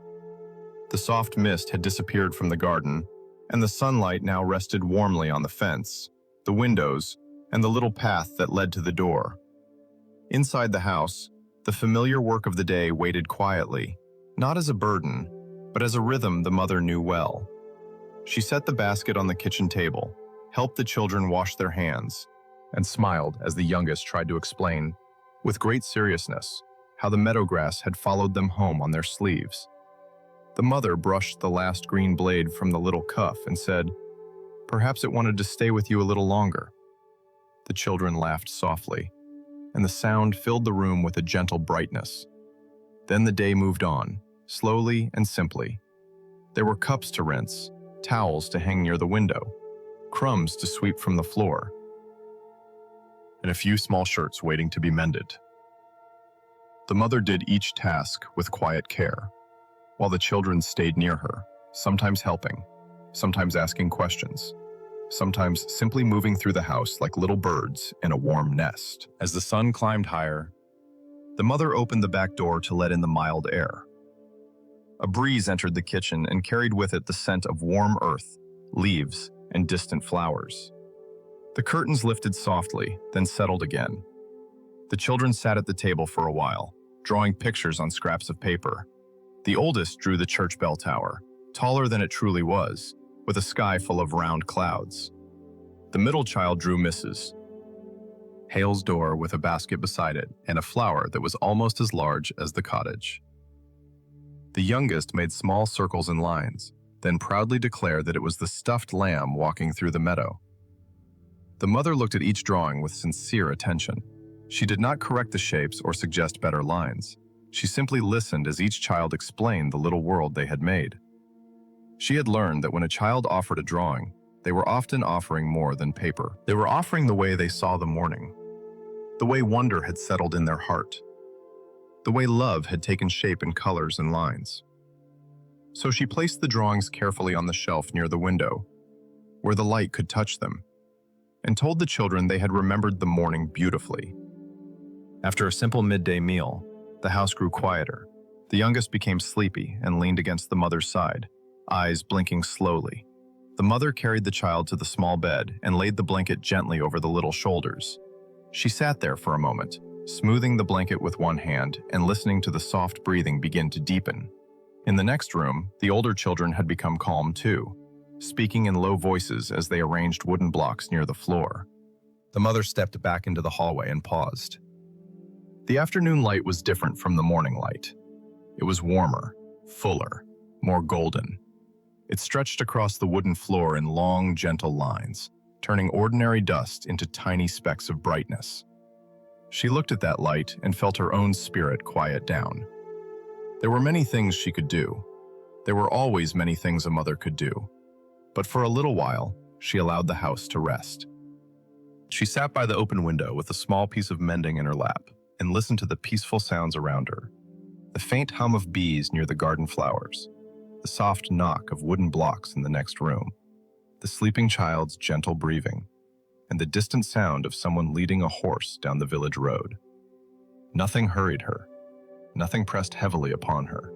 The soft mist had disappeared from the garden, and the sunlight now rested warmly on the fence, the windows, and the little path that led to the door. Inside the house, the familiar work of the day waited quietly, not as a burden, but as a rhythm the mother knew well. She set the basket on the kitchen table, helped the children wash their hands, and smiled as the youngest tried to explain, with great seriousness, how the meadow grass had followed them home on their sleeves. The mother brushed the last green blade from the little cuff and said, "Perhaps it wanted to stay with you a little longer." The children laughed softly, and the sound filled the room with a gentle brightness. Then the day moved on, slowly and simply. There were cups to rinse, towels to hang near the window, crumbs to sweep from the floor, and a few small shirts waiting to be mended. The mother did each task with quiet care, while the children stayed near her, sometimes helping, sometimes asking questions, sometimes simply moving through the house like little birds in a warm nest. As the sun climbed higher, the mother opened the back door to let in the mild air. A breeze entered the kitchen and carried with it the scent of warm earth, leaves, and distant flowers. The curtains lifted softly, then settled again. The children sat at the table for a while, drawing pictures on scraps of paper. The oldest drew the church bell tower, taller than it truly was, with a sky full of round clouds. The middle child drew Mrs. Hale's door with a basket beside it and a flower that was almost as large as the cottage. The youngest made small circles and lines, then proudly declared that it was the stuffed lamb walking through the meadow. The mother looked at each drawing with sincere attention. She did not correct the shapes or suggest better lines. She simply listened as each child explained the little world they had made. She had learned that when a child offered a drawing, they were often offering more than paper. They were offering the way they saw the morning, the way wonder had settled in their heart, the way love had taken shape in colors and lines. So she placed the drawings carefully on the shelf near the window, where the light could touch them, and told the children they had remembered the morning beautifully. After a simple midday meal, the house grew quieter. The youngest became sleepy and leaned against the mother's side, eyes blinking slowly. The mother carried the child to the small bed and laid the blanket gently over the little shoulders. She sat there for a moment, smoothing the blanket with one hand and listening to the soft breathing begin to deepen. In the next room, the older children had become calm too, speaking in low voices as they arranged wooden blocks near the floor. The mother stepped back into the hallway and paused. The afternoon light was different from the morning light. It was warmer, fuller, more golden. It stretched across the wooden floor in long, gentle lines, turning ordinary dust into tiny specks of brightness. She looked at that light and felt her own spirit quiet down. There were many things she could do. There were always many things a mother could do. But for a little while, she allowed the house to rest. She sat by the open window with a small piece of mending in her lap and listened to the peaceful sounds around her. The faint hum of bees near the garden flowers, the soft knock of wooden blocks in the next room, the sleeping child's gentle breathing, and the distant sound of someone leading a horse down the village road. Nothing hurried her. Nothing pressed heavily upon her.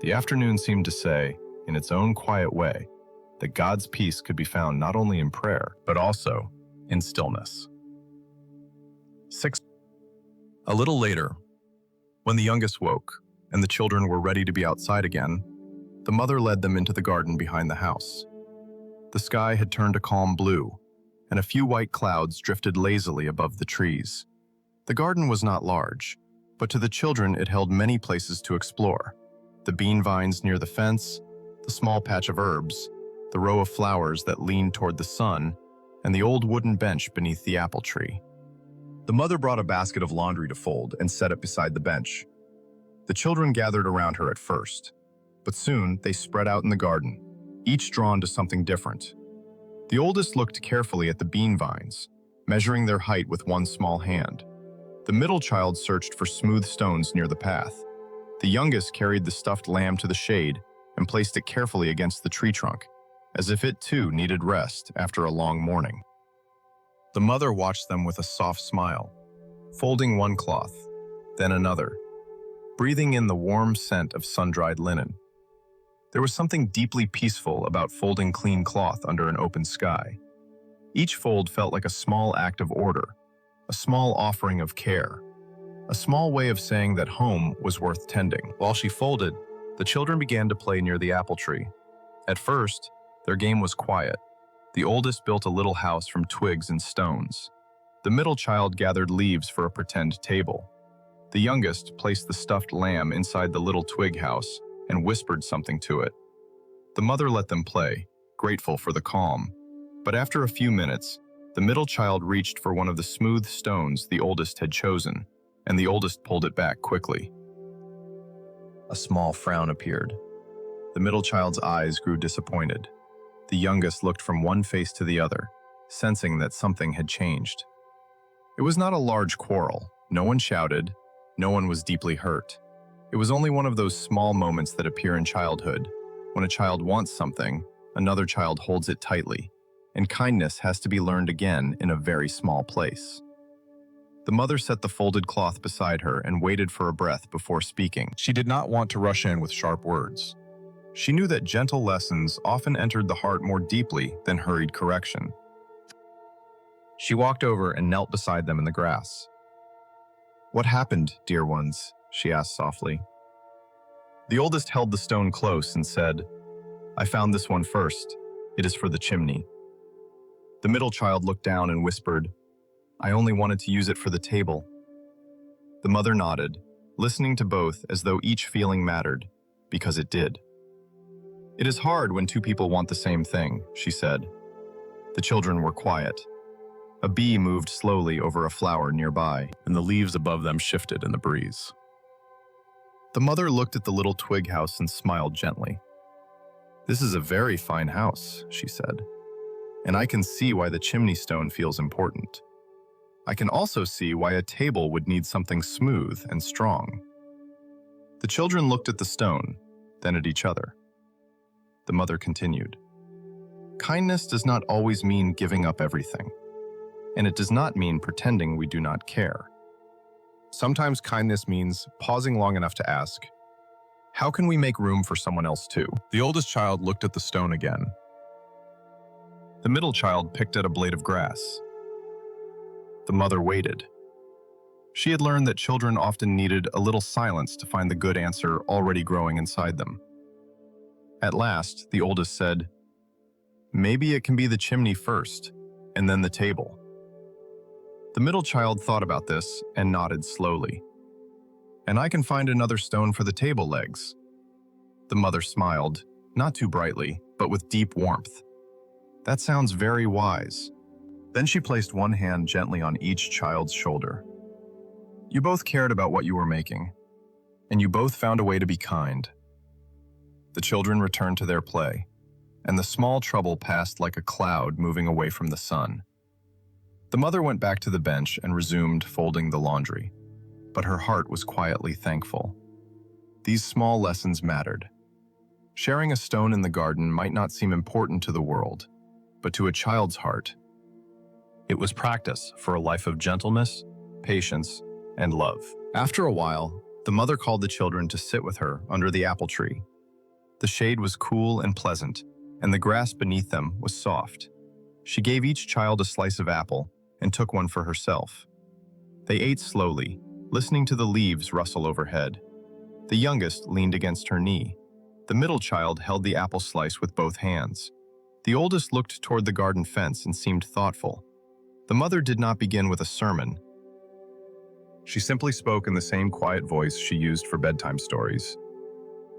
The afternoon seemed to say, in its own quiet way, that God's peace could be found not only in prayer, but also in stillness. 6. A little later, when the youngest woke and the children were ready to be outside again, the mother led them into the garden behind the house. The sky had turned a calm blue, and a few white clouds drifted lazily above the trees. The garden was not large, but to the children it held many places to explore. The bean vines near the fence, the small patch of herbs, the row of flowers that leaned toward the sun, and the old wooden bench beneath the apple tree. The mother brought a basket of laundry to fold and set it beside the bench. The children gathered around her at first, but soon they spread out in the garden, each drawn to something different. The oldest looked carefully at the bean vines, measuring their height with one small hand. The middle child searched for smooth stones near the path. The youngest carried the stuffed lamb to the shade and placed it carefully against the tree trunk, as if it too needed rest after a long morning. The mother watched them with a soft smile, folding one cloth, then another, breathing in the warm scent of sun-dried linen. There was something deeply peaceful about folding clean cloth under an open sky. Each fold felt like a small act of order, a small offering of care, a small way of saying that home was worth tending. While she folded, the children began to play near the apple tree. At first, their game was quiet. The oldest built a little house from twigs and stones. The middle child gathered leaves for a pretend table. The youngest placed the stuffed lamb inside the little twig house and whispered something to it. The mother let them play, grateful for the calm. But after a few minutes, the middle child reached for one of the smooth stones the oldest had chosen, and the oldest pulled it back quickly. A small frown appeared. The middle child's eyes grew disappointed. The youngest looked from one face to the other, sensing that something had changed. It was not a large quarrel. No one shouted. No one was deeply hurt. It was only one of those small moments that appear in childhood. When a child wants something, another child holds it tightly, and kindness has to be learned again in a very small place. The mother set the folded cloth beside her and waited for a breath before speaking. She did not want to rush in with sharp words. She knew that gentle lessons often entered the heart more deeply than hurried correction. She walked over and knelt beside them in the grass. "What happened, dear ones?" she asked softly. The oldest held the stone close and said, "I found this one first. It is for the chimney." The middle child looked down and whispered, "I only wanted to use it for the table." The mother nodded, listening to both as though each feeling mattered, because it did. "It is hard when two people want the same thing," she said. The children were quiet. A bee moved slowly over a flower nearby, and the leaves above them shifted in the breeze. The mother looked at the little twig house and smiled gently. "This is a very fine house," she said, "and I can see why the chimney stone feels important. I can also see why a table would need something smooth and strong." The children looked at the stone, then at each other. The mother continued, "Kindness does not always mean giving up everything. And it does not mean pretending we do not care. Sometimes kindness means pausing long enough to ask, how can we make room for someone else too?" The oldest child looked at the stone again. The middle child picked at a blade of grass. The mother waited. She had learned that children often needed a little silence to find the good answer already growing inside them. At last, the oldest said, "Maybe it can be the chimney first, and then the table." The middle child thought about this and nodded slowly. "And I can find another stone for the table legs." The mother smiled, not too brightly, but with deep warmth. "That sounds very wise." Then she placed one hand gently on each child's shoulder. "You both cared about what you were making, and you both found a way to be kind." The children returned to their play, and the small trouble passed like a cloud moving away from the sun. The mother went back to the bench and resumed folding the laundry, but her heart was quietly thankful. These small lessons mattered. Sharing a stone in the garden might not seem important to the world, but to a child's heart, it was practice for a life of gentleness, patience, and love. After a while, the mother called the children to sit with her under the apple tree. The shade was cool and pleasant, and the grass beneath them was soft. She gave each child a slice of apple and took one for herself. They ate slowly, listening to the leaves rustle overhead. The youngest leaned against her knee. The middle child held the apple slice with both hands. The oldest looked toward the garden fence and seemed thoughtful. The mother did not begin with a sermon. She simply spoke in the same quiet voice she used for bedtime stories.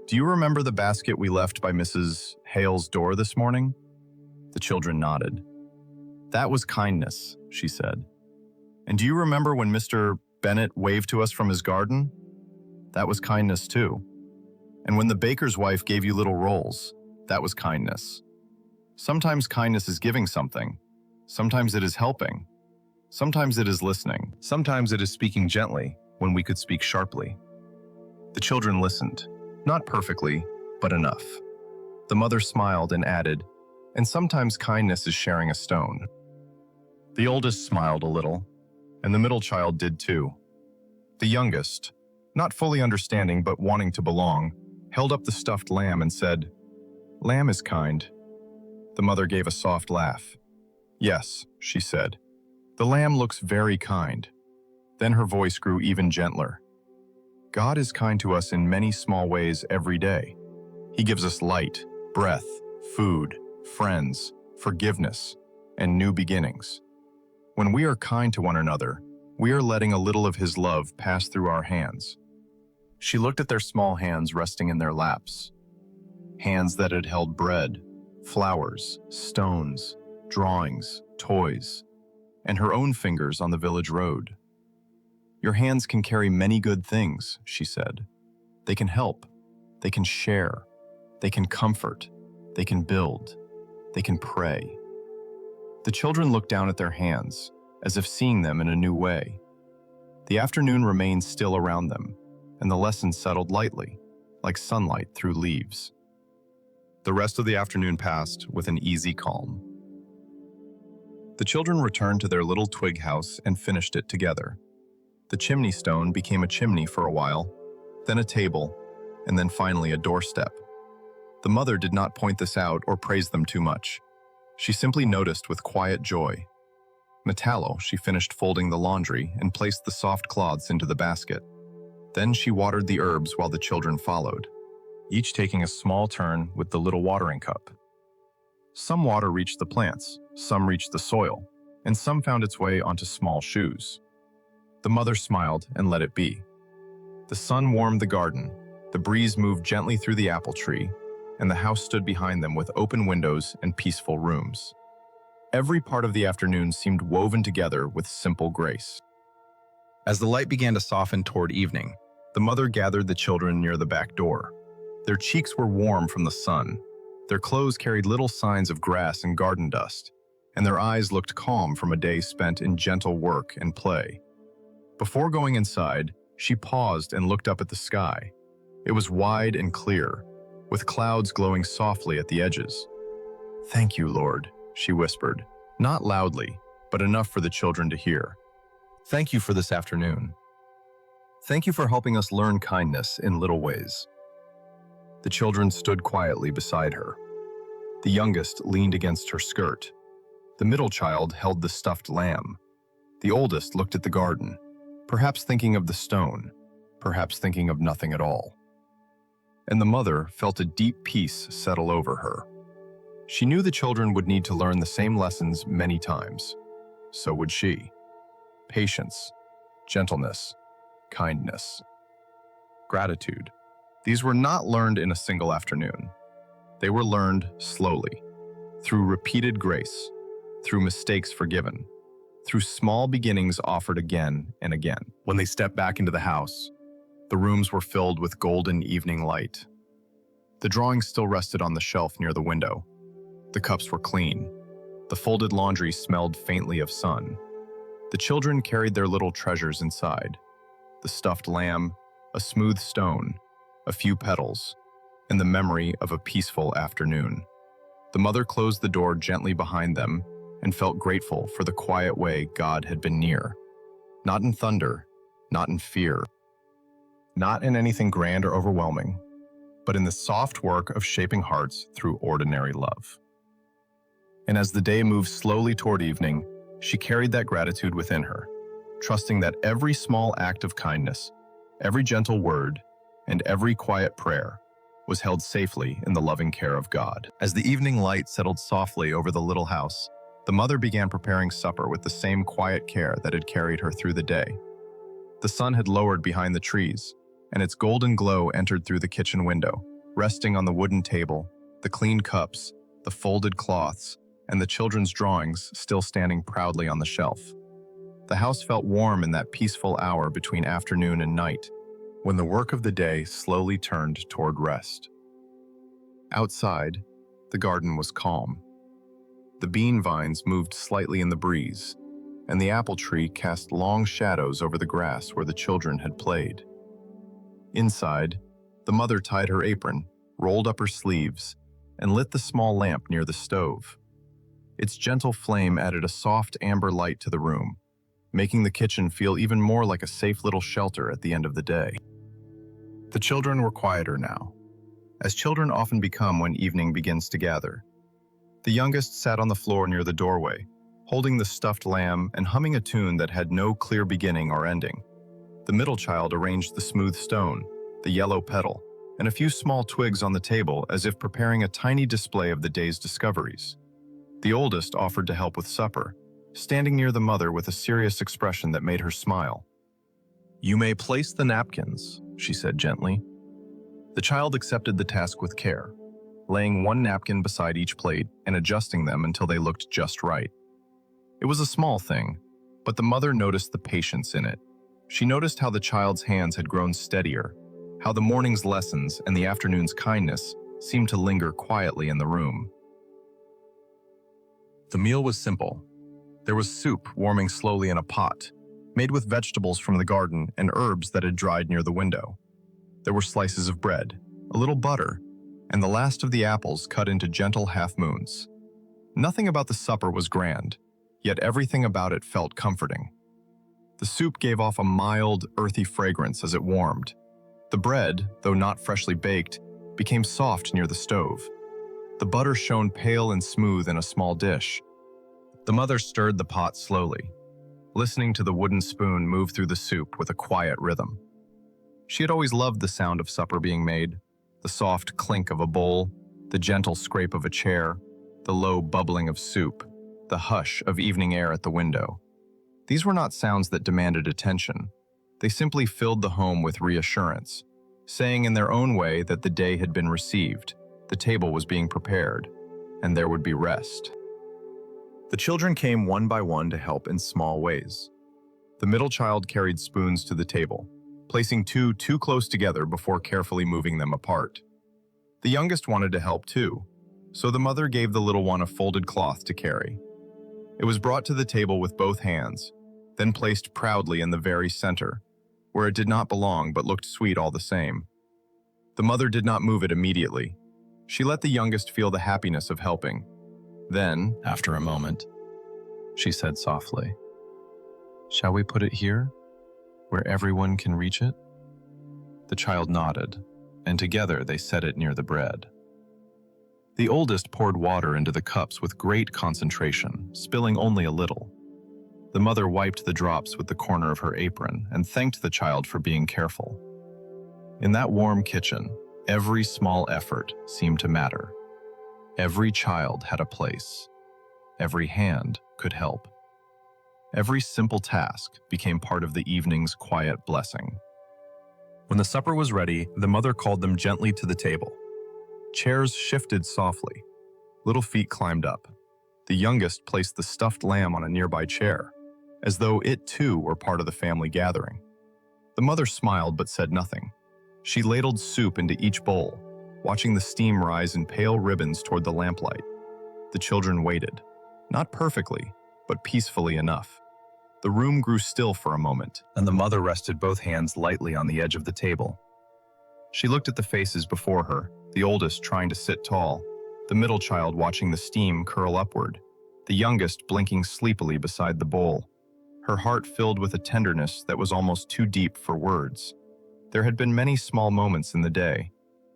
"Do you remember the basket we left by Mrs. Hale's door this morning?" The children nodded. "That was kindness," she said. "And do you remember when Mr. Bennett waved to us from his garden? That was kindness too. And when the baker's wife gave you little rolls, that was kindness. Sometimes kindness is giving something. Sometimes it is helping. Sometimes it is listening. Sometimes it is speaking gently when we could speak sharply." The children listened, not perfectly, but enough. The mother smiled and added, "And sometimes kindness is sharing a stone." The oldest smiled a little, and the middle child did too. The youngest, not fully understanding but wanting to belong, held up the stuffed lamb and said, "Lamb is kind." The mother gave a soft laugh. "Yes," she said, "the lamb looks very kind." Then her voice grew even gentler. "God is kind to us in many small ways every day. He gives us light, breath, food, friends, forgiveness, and new beginnings. When we are kind to one another, we are letting a little of His love pass through our hands. She looked at their small hands resting in their laps, hands that had held bread, flowers, stones, drawings, toys, and her own fingers on the village road. "Your hands can carry many good things," she said. "They can help, they can share, they can comfort, they can build, they can pray." The children looked down at their hands, as if seeing them in a new way. The afternoon remained still around them, and the lesson settled lightly, like sunlight through leaves. The rest of the afternoon passed with an easy calm. The children returned to their little twig house and finished it together. The chimney stone became a chimney for a while, then a table, and then finally a doorstep. The mother did not point this out or praise them too much. She simply noticed with quiet joy. Metallo, she finished folding the laundry and placed the soft cloths into the basket. Then she watered the herbs while the children followed, each taking a small turn with the little watering cup. Some water reached the plants, some reached the soil, and some found its way onto small shoes. The mother smiled and let it be. The sun warmed the garden, the breeze moved gently through the apple tree, and the house stood behind them with open windows and peaceful rooms. Every part of the afternoon seemed woven together with simple grace. As the light began to soften toward evening, the mother gathered the children near the back door. Their cheeks were warm from the sun, their clothes carried little signs of grass and garden dust, and their eyes looked calm from a day spent in gentle work and play. Before going inside, she paused and looked up at the sky. It was wide and clear, with clouds glowing softly at the edges. "Thank you, Lord," she whispered, not loudly, but enough for the children to hear. "Thank you for this afternoon. Thank you for helping us learn kindness in little ways." The children stood quietly beside her. The youngest leaned against her skirt. The middle child held the stuffed lamb. The oldest looked at the garden, perhaps thinking of the stone, perhaps thinking of nothing at all. And the mother felt a deep peace settle over her. She knew the children would need to learn the same lessons many times. So would she. Patience, gentleness, kindness, gratitude. These were not learned in a single afternoon. They were learned slowly, through repeated grace, through mistakes forgiven, through small beginnings offered again and again. When they stepped back into the house, the rooms were filled with golden evening light. The drawings still rested on the shelf near the window. The cups were clean. The folded laundry smelled faintly of sun. The children carried their little treasures inside: the stuffed lamb, a smooth stone, a few petals, and the memory of a peaceful afternoon. The mother closed the door gently behind them and felt grateful for the quiet way God had been near. Not in thunder, not in fear, not in anything grand or overwhelming, but in the soft work of shaping hearts through ordinary love. And as the day moved slowly toward evening, she carried that gratitude within her, trusting that every small act of kindness, every gentle word, and every quiet prayer was held safely in the loving care of God. As the evening light settled softly over the little house, the mother began preparing supper with the same quiet care that had carried her through the day. The sun had lowered behind the trees, and its golden glow entered through the kitchen window, resting on the wooden table, the clean cups, the folded cloths, and the children's drawings still standing proudly on the shelf. The house felt warm in that peaceful hour between afternoon and night, when the work of the day slowly turned toward rest. Outside, the garden was calm. The bean vines moved slightly in the breeze, and the apple tree cast long shadows over the grass where the children had played. Inside, the mother tied her apron, rolled up her sleeves, and lit the small lamp near the stove. Its gentle flame added a soft amber light to the room, making the kitchen feel even more like a safe little shelter at the end of the day. The children were quieter now, as children often become when evening begins to gather. The youngest sat on the floor near the doorway, holding the stuffed lamb and humming a tune that had no clear beginning or ending. The middle child arranged the smooth stone, the yellow petal, and a few small twigs on the table as if preparing a tiny display of the day's discoveries. The oldest offered to help with supper, standing near the mother with a serious expression that made her smile. "You may place the napkins," she said gently. The child accepted the task with care, laying one napkin beside each plate and adjusting them until they looked just right. It was a small thing, but the mother noticed the patience in it. She noticed how the child's hands had grown steadier, how the morning's lessons and the afternoon's kindness seemed to linger quietly in the room. The meal was simple. There was soup warming slowly in a pot, made with vegetables from the garden and herbs that had dried near the window. There were slices of bread, a little butter, and the last of the apples cut into gentle half-moons. Nothing about the supper was grand, yet everything about it felt comforting. The soup gave off a mild, earthy fragrance as it warmed. The bread, though not freshly baked, became soft near the stove. The butter shone pale and smooth in a small dish. The mother stirred the pot slowly, listening to the wooden spoon move through the soup with a quiet rhythm. She had always loved the sound of supper being made, the soft clink of a bowl, the gentle scrape of a chair, the low bubbling of soup, the hush of evening air at the window. These were not sounds that demanded attention. They simply filled the home with reassurance, saying in their own way that the day had been received, the table was being prepared, and there would be rest. The children came one by one to help in small ways. The middle child carried spoons to the table, placing two too close together before carefully moving them apart. The youngest wanted to help too, so the mother gave the little one a folded cloth to carry. It was brought to the table with both hands, then placed proudly in the very center, where it did not belong but looked sweet all the same. The mother did not move it immediately. She let the youngest feel the happiness of helping. Then, after a moment, she said softly, "Shall we put it here, where everyone can reach it?" The child nodded, and together they set it near the bread. The oldest poured water into the cups with great concentration, spilling only a little. The mother wiped the drops with the corner of her apron and thanked the child for being careful. In that warm kitchen, every small effort seemed to matter. Every child had a place. Every hand could help. Every simple task became part of the evening's quiet blessing. When the supper was ready, the mother called them gently to the table. Chairs shifted softly. Little feet climbed up. The youngest placed the stuffed lamb on a nearby chair, as though it too were part of the family gathering. The mother smiled but said nothing. She ladled soup into each bowl, watching the steam rise in pale ribbons toward the lamplight. The children waited, not perfectly, but peacefully enough. The room grew still for a moment, and the mother rested both hands lightly on the edge of the table. She looked at the faces before her, the oldest trying to sit tall, the middle child watching the steam curl upward, the youngest blinking sleepily beside the bowl. Her heart filled with a tenderness that was almost too deep for words. There had been many small moments in the day,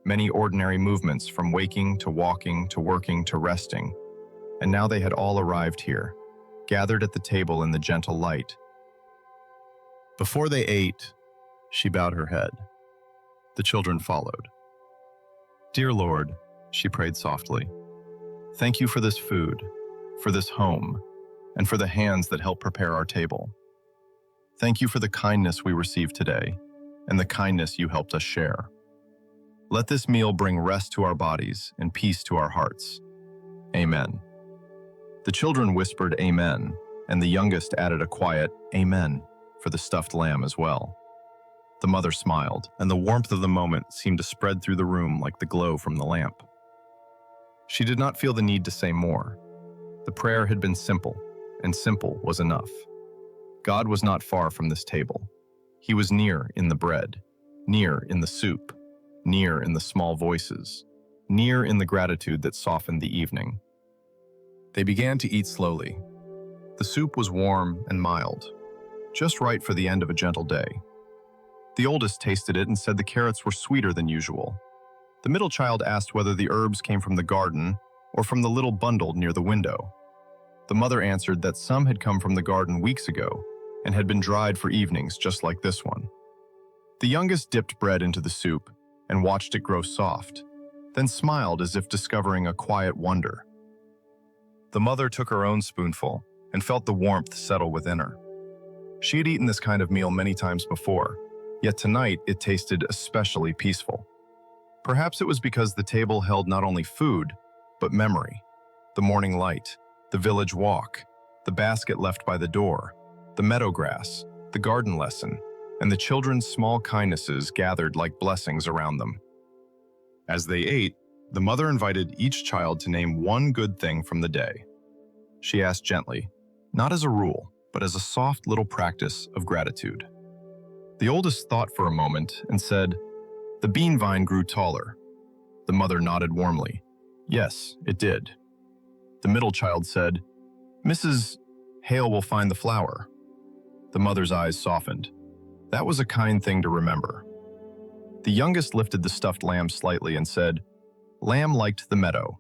many ordinary movements from waking to walking to working to resting, and now they had all arrived here, gathered at the table in the gentle light. Before they ate, she bowed her head. The children followed. "Dear Lord," she prayed softly, "thank you for this food, for this home, and for the hands that help prepare our table. Thank you for the kindness we received today, and the kindness you helped us share. Let this meal bring rest to our bodies and peace to our hearts. Amen." The children whispered amen, and the youngest added a quiet amen for the stuffed lamb as well. The mother smiled, and the warmth of the moment seemed to spread through the room like the glow from the lamp. She did not feel the need to say more. The prayer had been simple, and simple was enough. God was not far from this table. He was near in the bread, near in the soup, near in the small voices, near in the gratitude that softened the evening. They began to eat slowly. The soup was warm and mild, just right for the end of a gentle day. The oldest tasted it and said the carrots were sweeter than usual. The middle child asked whether the herbs came from the garden or from the little bundle near the window. The mother answered that some had come from the garden weeks ago and had been dried for evenings just like this one. The youngest dipped bread into the soup and watched it grow soft, then smiled as if discovering a quiet wonder. The mother took her own spoonful and felt the warmth settle within her. She had eaten this kind of meal many times before, yet tonight it tasted especially peaceful. Perhaps it was because the table held not only food, but memory. The morning light, the village walk, the basket left by the door, the meadow grass, the garden lesson, and the children's small kindnesses gathered like blessings around them. As they ate, the mother invited each child to name one good thing from the day. She asked gently, not as a rule, but as a soft little practice of gratitude. The oldest thought for a moment and said, "The bean vine grew taller." The mother nodded warmly. Yes, it did. The middle child said, "Mrs. Hale will find the flower." The mother's eyes softened. That was a kind thing to remember. The youngest lifted the stuffed lamb slightly and said, "Lamb liked the meadow."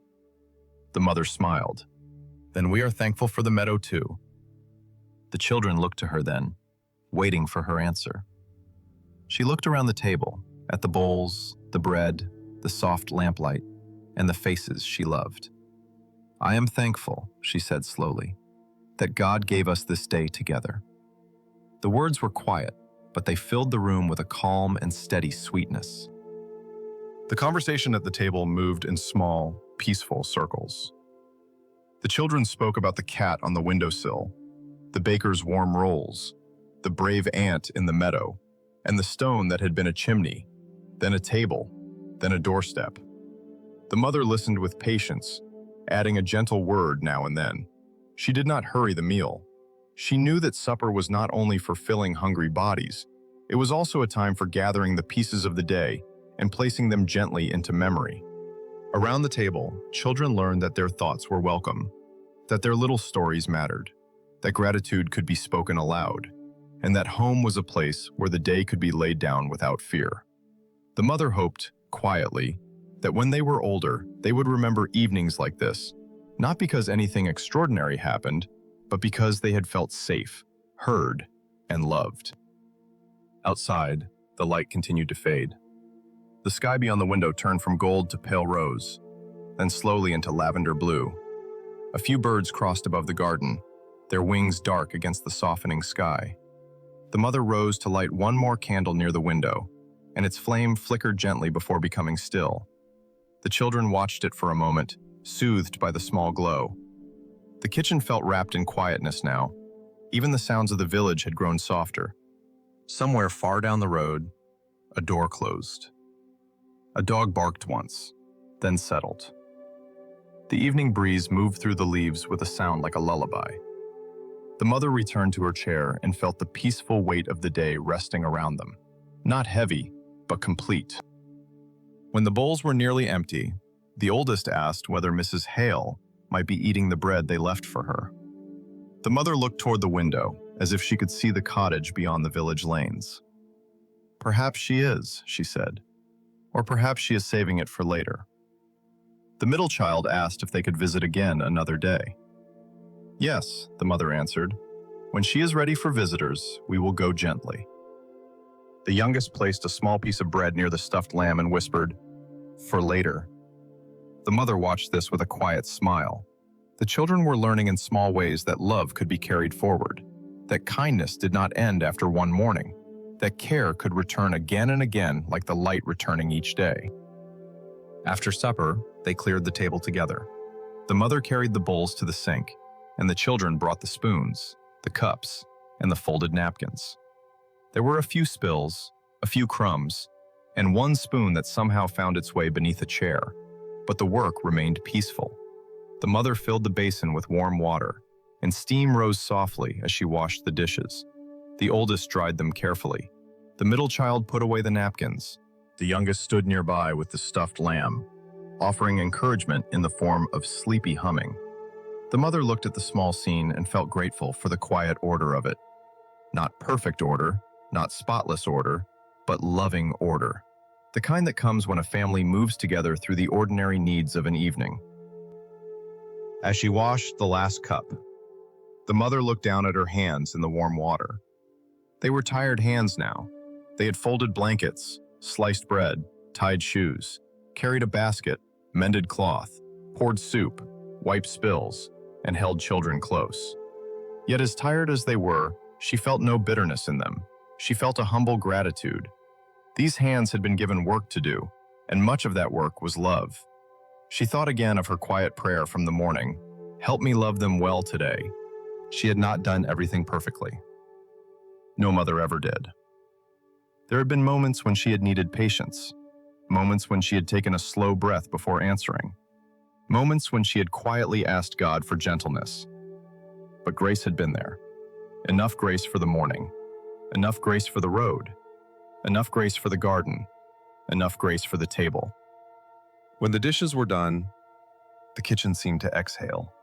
The mother smiled. Then we are thankful for the meadow too. The children looked to her then, waiting for her answer. She looked around the table, at the bowls, the bread, the soft lamplight, and the faces she loved. "I am thankful," she said slowly, "that God gave us this day together." The words were quiet, but they filled the room with a calm and steady sweetness. The conversation at the table moved in small, peaceful circles. The children spoke about the cat on the windowsill, the baker's warm rolls, the brave ant in the meadow, and the stone that had been a chimney, then a table, then a doorstep. The mother listened with patience, adding a gentle word now and then. She did not hurry the meal. She knew that supper was not only for filling hungry bodies, it was also a time for gathering the pieces of the day and placing them gently into memory. Around the table, children learned that their thoughts were welcome, that their little stories mattered, that gratitude could be spoken aloud, and that home was a place where the day could be laid down without fear. The mother hoped, quietly, that when they were older, they would remember evenings like this, not because anything extraordinary happened, but because they had felt safe, heard, and loved. Outside, the light continued to fade. The sky beyond the window turned from gold to pale rose, then slowly into lavender blue. A few birds crossed above the garden, their wings dark against the softening sky. The mother rose to light one more candle near the window, and its flame flickered gently before becoming still. The children watched it for a moment, soothed by the small glow. The kitchen felt wrapped in quietness now. Even the sounds of the village had grown softer. Somewhere far down the road, a door closed. A dog barked once, then settled. The evening breeze moved through the leaves with a sound like a lullaby. The mother returned to her chair and felt the peaceful weight of the day resting around them. Not heavy, but complete. When the bowls were nearly empty, the oldest asked whether Mrs. Hale might be eating the bread they left for her. The mother looked toward the window, as if she could see the cottage beyond the village lanes. "Perhaps she is," she said, "or perhaps she is saving it for later." The middle child asked if they could visit again another day. "Yes," the mother answered. "When she is ready for visitors, we will go gently." The youngest placed a small piece of bread near the stuffed lamb and whispered, "For later." The mother watched this with a quiet smile. The children were learning in small ways that love could be carried forward, that kindness did not end after one morning, that care could return again and again like the light returning each day. After supper, they cleared the table together. The mother carried the bowls to the sink, and the children brought the spoons, the cups, and the folded napkins. There were a few spills, a few crumbs, and one spoon that somehow found its way beneath a chair, but the work remained peaceful. The mother filled the basin with warm water, and steam rose softly as she washed the dishes. The oldest dried them carefully. The middle child put away the napkins. The youngest stood nearby with the stuffed lamb, offering encouragement in the form of sleepy humming. The mother looked at the small scene and felt grateful for the quiet order of it. Not perfect order, not spotless order, but loving order. The kind that comes when a family moves together through the ordinary needs of an evening. As she washed the last cup, the mother looked down at her hands in the warm water. They were tired hands now. They had folded blankets, sliced bread, tied shoes, carried a basket, mended cloth, poured soup, wiped spills, and held children close. Yet as tired as they were, she felt no bitterness in them. She felt a humble gratitude. These hands had been given work to do, and much of that work was love. She thought again of her quiet prayer from the morning, "Help me love them well today." She had not done everything perfectly. No mother ever did. There had been moments when she had needed patience, moments when she had taken a slow breath before answering, moments when she had quietly asked God for gentleness. But grace had been there. Enough grace for the morning, enough grace for the road, enough grace for the garden, enough grace for the table. When the dishes were done, the kitchen seemed to exhale.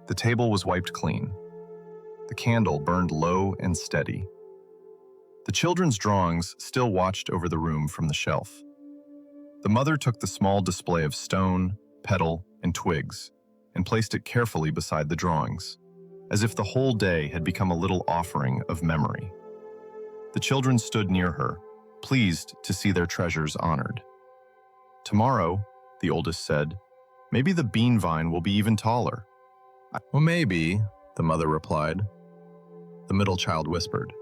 The table was wiped clean. The candle burned low and steady. The children's drawings still watched over the room from the shelf. The mother took the small display of stone, petal, and twigs and placed it carefully beside the drawings, as if the whole day had become a little offering of memory. The children stood near her, pleased to see their treasures honored. "Tomorrow," the oldest said, "maybe the bean vine will be even taller." "Well, maybe," the mother replied. The middle child whispered,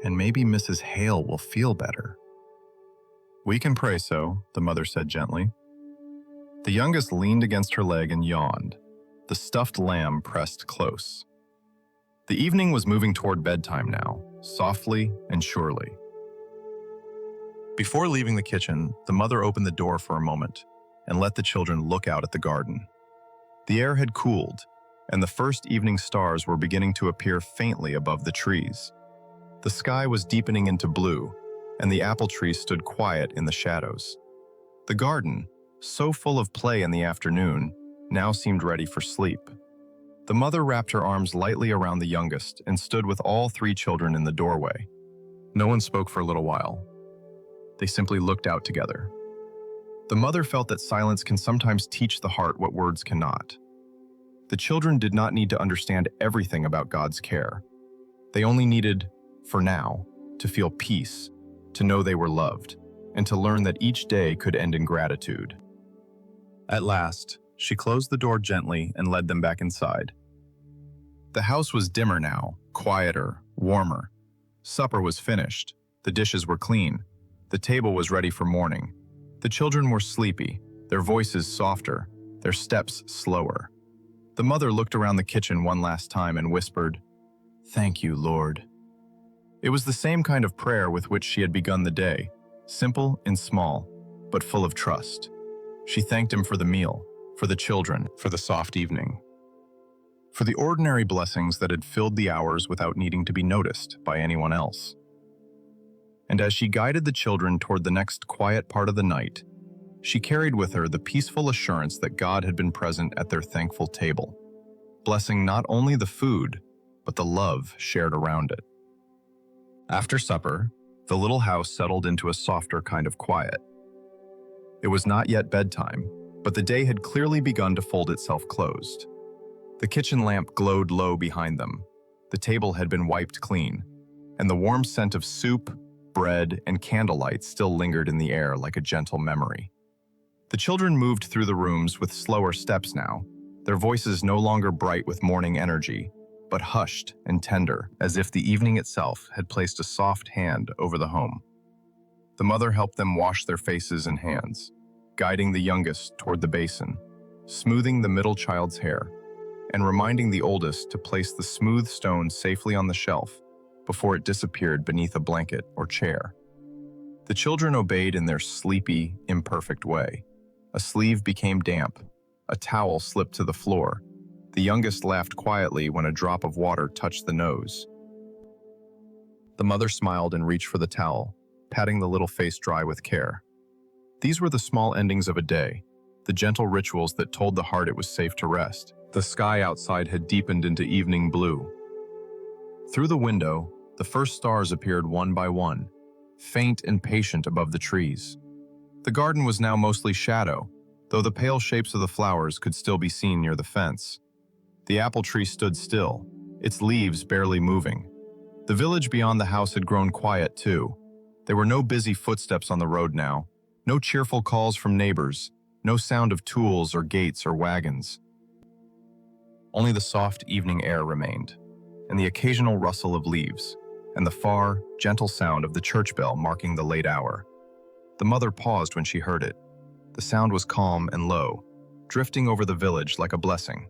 "And maybe Mrs. Hale will feel better." "We can pray so," the mother said gently. The youngest leaned against her leg and yawned. The stuffed lamb pressed close. The evening was moving toward bedtime now, softly and surely. Before leaving the kitchen, the mother opened the door for a moment and let the children look out at the garden. The air had cooled, and the first evening stars were beginning to appear faintly above the trees. The sky was deepening into blue, and the apple trees stood quiet in the shadows. The garden, so full of play in the afternoon, now seemed ready for sleep. The mother wrapped her arms lightly around the youngest and stood with all three children in the doorway. No one spoke for a little while. They simply looked out together. The mother felt that silence can sometimes teach the heart what words cannot. The children did not need to understand everything about God's care. They only needed, for now, to feel peace, to know they were loved, and to learn that each day could end in gratitude. At last, she closed the door gently and led them back inside. The house was dimmer now, quieter, warmer. Supper was finished. The dishes were clean. The table was ready for morning. The children were sleepy, their voices softer, their steps slower. The mother looked around the kitchen one last time and whispered, "Thank you, Lord." It was the same kind of prayer with which she had begun the day, simple and small, but full of trust. She thanked him for the meal, for the children, for the soft evening, for the ordinary blessings that had filled the hours without needing to be noticed by anyone else. And as she guided the children toward the next quiet part of the night, she carried with her the peaceful assurance that God had been present at their thankful table, blessing not only the food, but the love shared around it. After supper, the little house settled into a softer kind of quiet. It was not yet bedtime, but the day had clearly begun to fold itself closed. The kitchen lamp glowed low behind them. The table had been wiped clean, and the warm scent of soup, bread, and candlelight still lingered in the air like a gentle memory. The children moved through the rooms with slower steps now, their voices no longer bright with morning energy, but hushed and tender, as if the evening itself had placed a soft hand over the home. The mother helped them wash their faces and hands, guiding the youngest toward the basin, smoothing the middle child's hair, and reminding the oldest to place the smooth stone safely on the shelf before it disappeared beneath a blanket or chair. The children obeyed in their sleepy, imperfect way. A sleeve became damp, a towel slipped to the floor. The youngest laughed quietly when a drop of water touched the nose. The mother smiled and reached for the towel, patting the little face dry with care. These were the small endings of a day, the gentle rituals that told the heart it was safe to rest. The sky outside had deepened into evening blue. Through the window, the first stars appeared one by one, faint and patient above the trees. The garden was now mostly shadow, though the pale shapes of the flowers could still be seen near the fence. The apple tree stood still, its leaves barely moving. The village beyond the house had grown quiet too. There were no busy footsteps on the road now, no cheerful calls from neighbors, no sound of tools or gates or wagons. Only the soft evening air remained, and the occasional rustle of leaves, and the far, gentle sound of the church bell marking the late hour. The mother paused when she heard it. The sound was calm and low, drifting over the village like a blessing.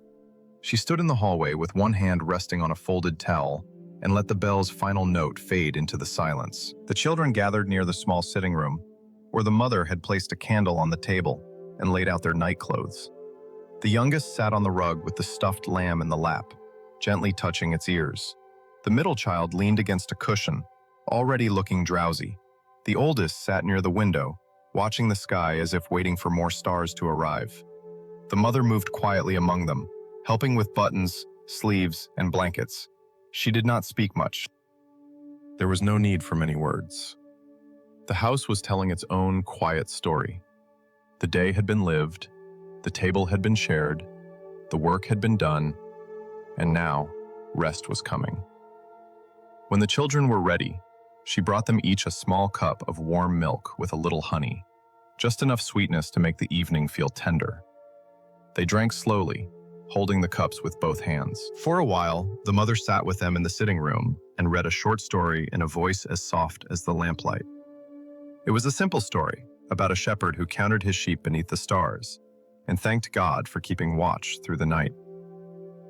She stood in the hallway with one hand resting on a folded towel and let the bell's final note fade into the silence. The children gathered near the small sitting room, where the mother had placed a candle on the table and laid out their night clothes. The youngest sat on the rug with the stuffed lamb in the lap, gently touching its ears. The middle child leaned against a cushion, already looking drowsy. The oldest sat near the window, watching the sky as if waiting for more stars to arrive. The mother moved quietly among them, helping with buttons, sleeves, and blankets. She did not speak much. There was no need for many words. The house was telling its own quiet story. The day had been lived, the table had been shared, the work had been done, and now rest was coming. When the children were ready, she brought them each a small cup of warm milk with a little honey, just enough sweetness to make the evening feel tender. They drank slowly, holding the cups with both hands. For a while, the mother sat with them in the sitting room and read a short story in a voice as soft as the lamplight. It was a simple story about a shepherd who counted his sheep beneath the stars and thanked God for keeping watch through the night.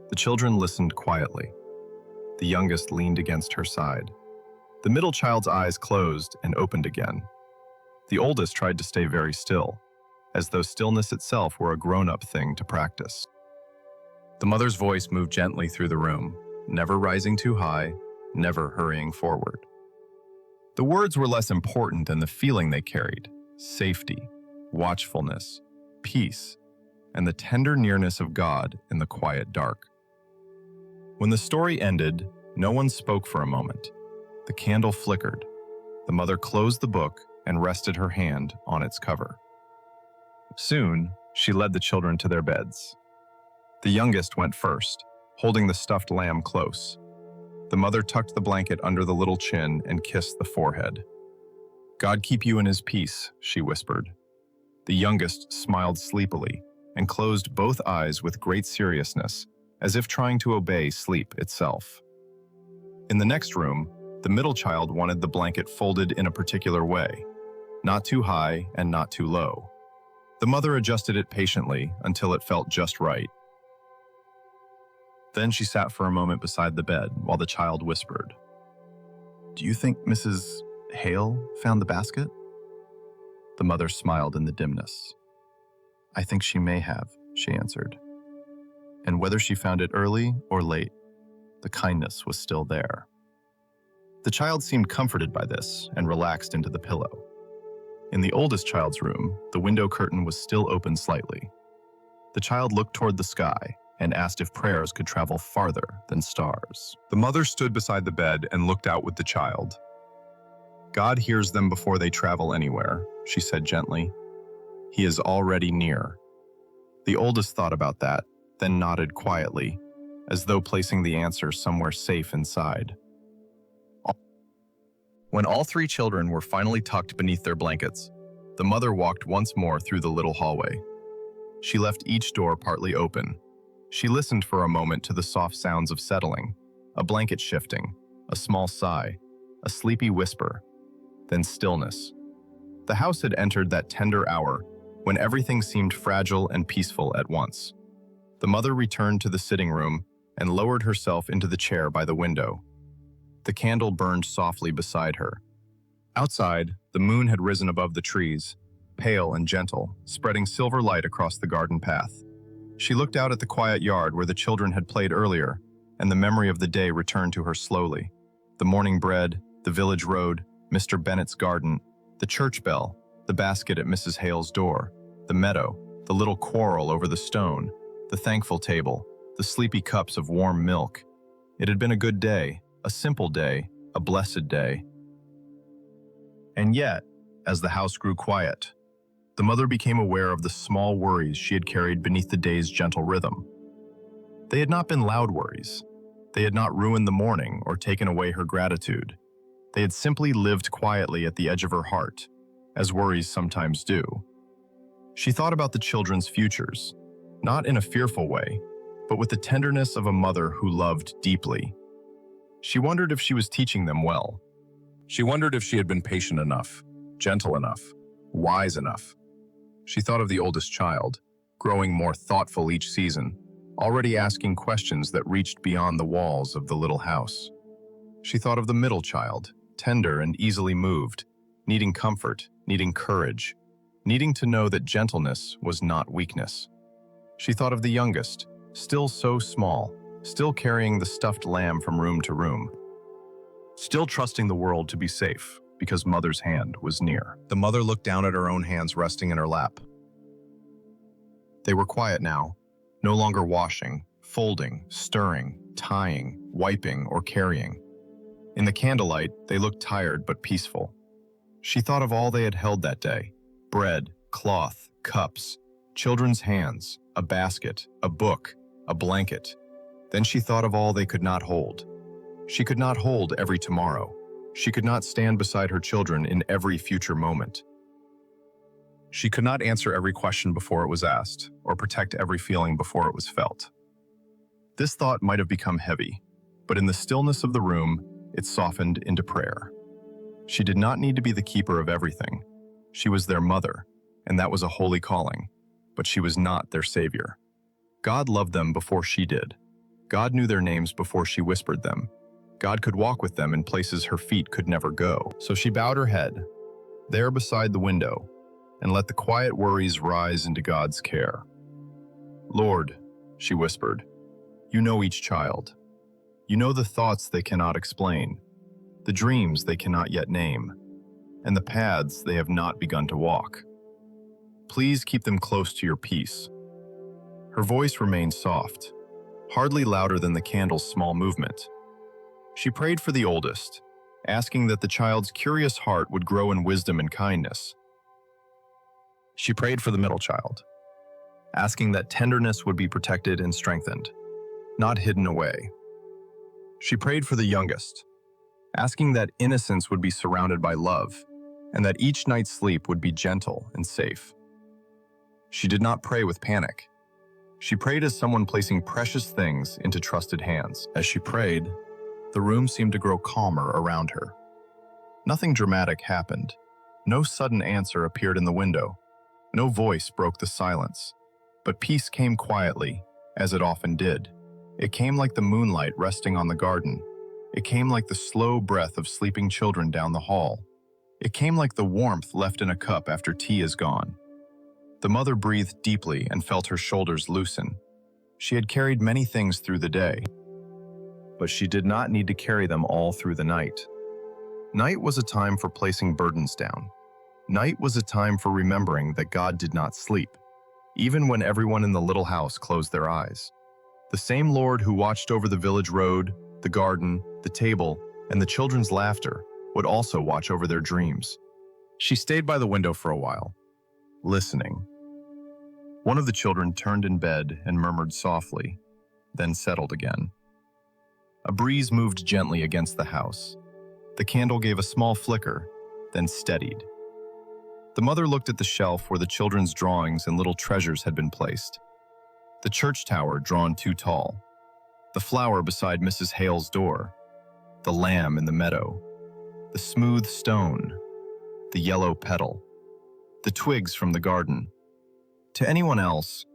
The children listened quietly. The youngest leaned against her side. The middle child's eyes closed and opened again. The oldest tried to stay very still, as though stillness itself were a grown-up thing to practice. The mother's voice moved gently through the room, never rising too high, never hurrying forward. The words were less important than the feeling they carried: safety, watchfulness, peace, and the tender nearness of God in the quiet dark. When the story ended, no one spoke for a moment. The candle flickered. The mother closed the book and rested her hand on its cover. Soon, she led the children to their beds. The youngest went first, holding the stuffed lamb close. The mother tucked the blanket under the little chin and kissed the forehead. "God keep you in his peace," she whispered. The youngest smiled sleepily and closed both eyes with great seriousness, as if trying to obey sleep itself. In the next room, the middle child wanted the blanket folded in a particular way, not too high and not too low. The mother adjusted it patiently until it felt just right. Then she sat for a moment beside the bed while the child whispered, "Do you think Mrs. Hale found the basket?" The mother smiled in the dimness. "I think she may have," she answered. And whether she found it early or late, the kindness was still there. The child seemed comforted by this and relaxed into the pillow. In the oldest child's room, the window curtain was still open slightly. The child looked toward the sky and asked if prayers could travel farther than stars. The mother stood beside the bed and looked out with the child. "God hears them before they travel anywhere," she said gently. "He is already near." The oldest thought about that, then nodded quietly, as though placing the answer somewhere safe inside. When all three children were finally tucked beneath their blankets, the mother walked once more through the little hallway. She left each door partly open. She listened for a moment to the soft sounds of settling, a blanket shifting, a small sigh, a sleepy whisper, then stillness. The house had entered that tender hour when everything seemed fragile and peaceful at once. The mother returned to the sitting room and lowered herself into the chair by the window. The candle burned softly beside her. Outside, the moon had risen above the trees, pale and gentle, spreading silver light across the garden path. She looked out at the quiet yard where the children had played earlier, and the memory of the day returned to her slowly. The morning bread, the village road, Mr. Bennett's garden, the church bell, the basket at Mrs. Hale's door, the meadow, the little quarrel over the stone, the thankful table, the sleepy cups of warm milk. It had been a good day, a simple day, a blessed day. And yet, as the house grew quiet, the mother became aware of the small worries she had carried beneath the day's gentle rhythm. They had not been loud worries. They had not ruined the morning or taken away her gratitude. They had simply lived quietly at the edge of her heart, as worries sometimes do. She thought about the children's futures, not in a fearful way, but with the tenderness of a mother who loved deeply. She wondered if she was teaching them well. She wondered if she had been patient enough, gentle enough, wise enough. She thought of the oldest child, growing more thoughtful each season, already asking questions that reached beyond the walls of the little house. She thought of the middle child, tender and easily moved, needing comfort, needing courage, needing to know that gentleness was not weakness. She thought of the youngest, still so small, still carrying the stuffed lamb from room to room, still trusting the world to be safe because mother's hand was near. The mother looked down at her own hands resting in her lap. They were quiet now, no longer washing, folding, stirring, tying, wiping, or carrying. In the candlelight, they looked tired but peaceful. She thought of all they had held that day: bread, cloth, cups, children's hands, a basket, a book, a blanket. Then she thought of all they could not hold. She could not hold every tomorrow. She could not stand beside her children in every future moment. She could not answer every question before it was asked, or protect every feeling before it was felt. This thought might have become heavy, but in the stillness of the room, it softened into prayer. She did not need to be the keeper of everything. She was their mother, and that was a holy calling, but she was not their savior. God loved them before she did. God knew their names before she whispered them. God could walk with them in places her feet could never go. So she bowed her head, there beside the window, and let the quiet worries rise into God's care. Lord, she whispered, you know each child. You know the thoughts they cannot explain, the dreams they cannot yet name, and the paths they have not begun to walk. Please keep them close to your peace. Her voice remained soft, hardly louder than the candle's small movement. She prayed for the oldest, asking that the child's curious heart would grow in wisdom and kindness. She prayed for the middle child, asking that tenderness would be protected and strengthened, not hidden away. She prayed for the youngest, asking that innocence would be surrounded by love, and that each night's sleep would be gentle and safe. She did not pray with panic. She prayed as someone placing precious things into trusted hands. As she prayed, the room seemed to grow calmer around her. Nothing dramatic happened. No sudden answer appeared in the window. No voice broke the silence. But peace came quietly, as it often did. It came like the moonlight resting on the garden. It came like the slow breath of sleeping children down the hall. It came like the warmth left in a cup after tea is gone. The mother breathed deeply and felt her shoulders loosen. She had carried many things through the day, but she did not need to carry them all through the night. Night was a time for placing burdens down. Night was a time for remembering that God did not sleep, even when everyone in the little house closed their eyes. The same Lord who watched over the village road, the garden, the table, and the children's laughter would also watch over their dreams. She stayed by the window for a while, listening. One of the children turned in bed and murmured softly, then settled again. A breeze moved gently against the house. The candle gave a small flicker, then steadied. The mother looked at the shelf where the children's drawings and little treasures had been placed. The church tower drawn too tall, the flower beside Mrs. Hale's door, the lamb in the meadow, the smooth stone, the yellow petal, the twigs from the garden. To anyone else,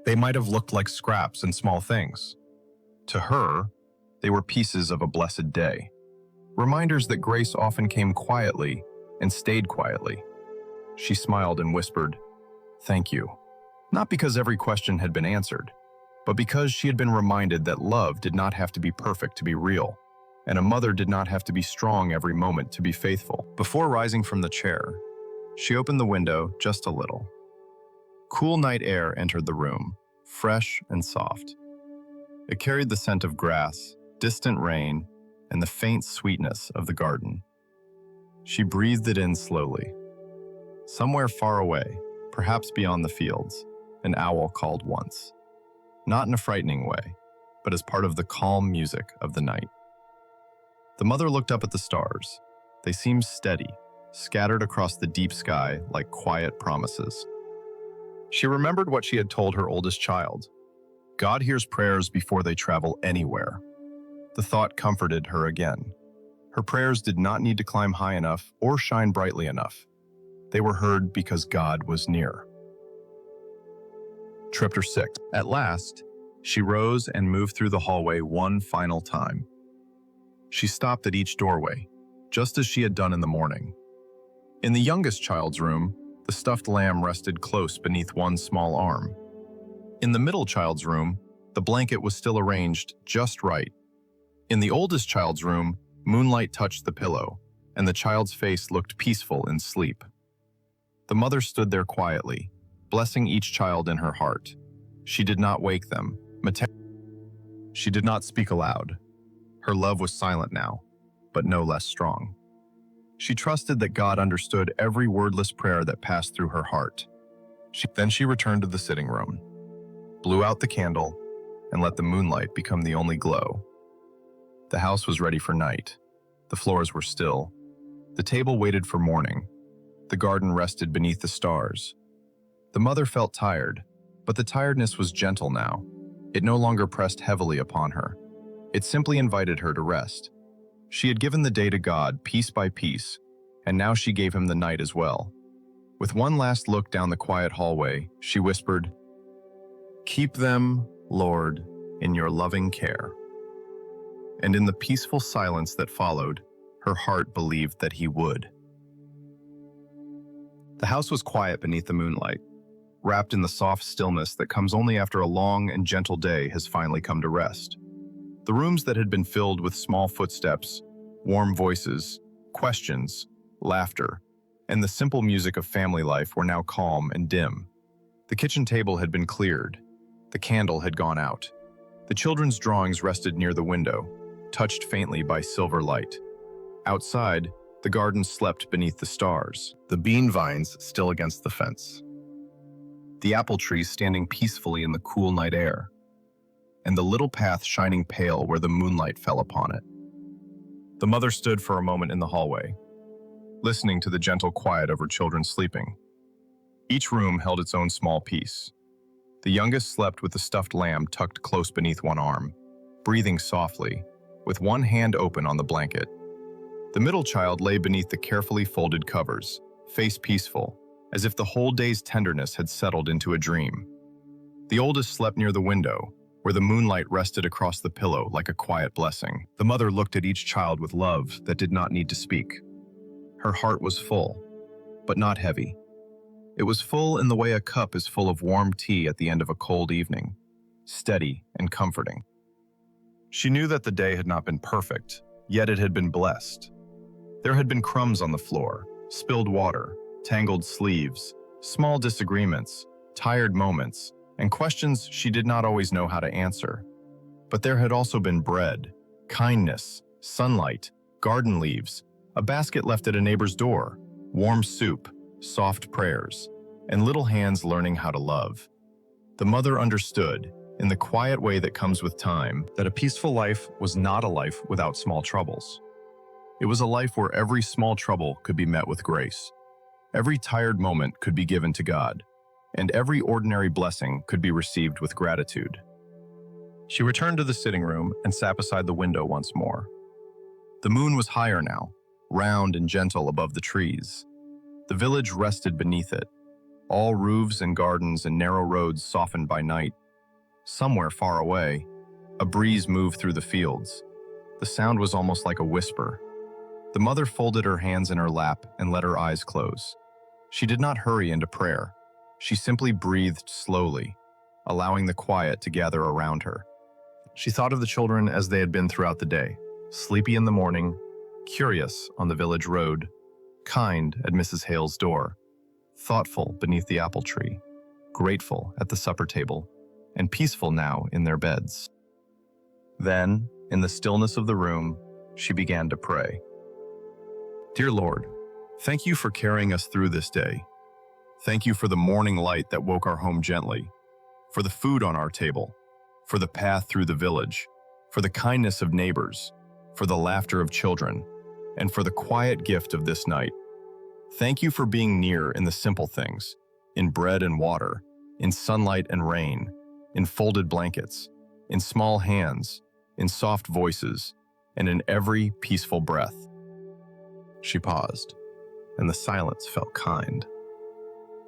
they might have looked like scraps and small things. To her, they were pieces of a blessed day. Reminders that grace often came quietly and stayed quietly. She smiled and whispered, "Thank you." Not because every question had been answered, but because she had been reminded that love did not have to be perfect to be real, and a mother did not have to be strong every moment to be faithful. Before rising from the chair, she opened the window just a little. Cool night air entered the room, fresh and soft. It carried the scent of grass, distant rain, and the faint sweetness of the garden. She breathed it in slowly. Somewhere far away, perhaps beyond the fields, an owl called once. Not in a frightening way, but as part of the calm music of the night. The mother looked up at the stars. They seemed steady, scattered across the deep sky like quiet promises. She remembered what she had told her oldest child. God hears prayers before they travel anywhere. The thought comforted her again. Her prayers did not need to climb high enough or shine brightly enough. They were heard because God was near. Chapter 6. At last, she rose and moved through the hallway one final time. She stopped at each doorway, just as she had done in the morning. In the youngest child's room, the stuffed lamb rested close beneath one small arm. In the middle child's room, the blanket was still arranged just right. In the oldest child's room, moonlight touched the pillow, and the child's face looked peaceful in sleep. The mother stood there quietly, blessing each child in her heart. She did not wake them. She did not speak aloud. Her love was silent now, but no less strong. She trusted that God understood every wordless prayer that passed through her heart. Then she returned to the sitting room, blew out the candle, and let the moonlight become the only glow. The house was ready for night. The floors were still. The table waited for morning. The garden rested beneath the stars. The mother felt tired, but the tiredness was gentle now. It no longer pressed heavily upon her. It simply invited her to rest. She had given the day to God piece by piece, and now she gave him the night as well. With one last look down the quiet hallway, she whispered, "Keep them, Lord, in your loving care." And in the peaceful silence that followed, her heart believed that he would. The house was quiet beneath the moonlight, wrapped in the soft stillness that comes only after a long and gentle day has finally come to rest. The rooms that had been filled with small footsteps, warm voices, questions, laughter, and the simple music of family life were now calm and dim. The kitchen table had been cleared. The candle had gone out. The children's drawings rested near the window, touched faintly by silver light. Outside, the garden slept beneath the stars, the bean vines still against the fence, the apple trees standing peacefully in the cool night air, and the little path shining pale where the moonlight fell upon it. The mother stood for a moment in the hallway, listening to the gentle quiet of her children sleeping. Each room held its own small piece. The youngest slept with the stuffed lamb tucked close beneath one arm, breathing softly, with one hand open on the blanket. The middle child lay beneath the carefully folded covers, face peaceful, as if the whole day's tenderness had settled into a dream. The oldest slept near the window, where the moonlight rested across the pillow like a quiet blessing. The mother looked at each child with love that did not need to speak. Her heart was full, but not heavy. It was full in the way a cup is full of warm tea at the end of a cold evening, steady and comforting. She knew that the day had not been perfect, yet it had been blessed. There had been crumbs on the floor, spilled water, tangled sleeves, small disagreements, tired moments, and questions she did not always know how to answer. But there had also been bread, kindness, sunlight, garden leaves, a basket left at a neighbor's door, warm soup, soft prayers, and little hands learning how to love. The mother understood, in the quiet way that comes with time, that a peaceful life was not a life without small troubles. It was a life where every small trouble could be met with grace. Every tired moment could be given to God, and every ordinary blessing could be received with gratitude. She returned to the sitting room and sat beside the window once more. The moon was higher now, round and gentle above the trees. The village rested beneath it, all roofs and gardens and narrow roads softened by night. Somewhere far away, a breeze moved through the fields. The sound was almost like a whisper. The mother folded her hands in her lap and let her eyes close. She did not hurry into prayer. She simply breathed slowly, allowing the quiet to gather around her. She thought of the children as they had been throughout the day, sleepy in the morning, curious on the village road, kind at Mrs. Hale's door, thoughtful beneath the apple tree, grateful at the supper table, and peaceful now in their beds. Then, in the stillness of the room, she began to pray. Dear Lord, thank you for carrying us through this day. Thank you for the morning light that woke our home gently, for the food on our table, for the path through the village, for the kindness of neighbors, for the laughter of children, and for the quiet gift of this night. Thank you for being near in the simple things, in bread and water, in sunlight and rain, in folded blankets, in small hands, in soft voices, and in every peaceful breath. She paused, and the silence felt kind.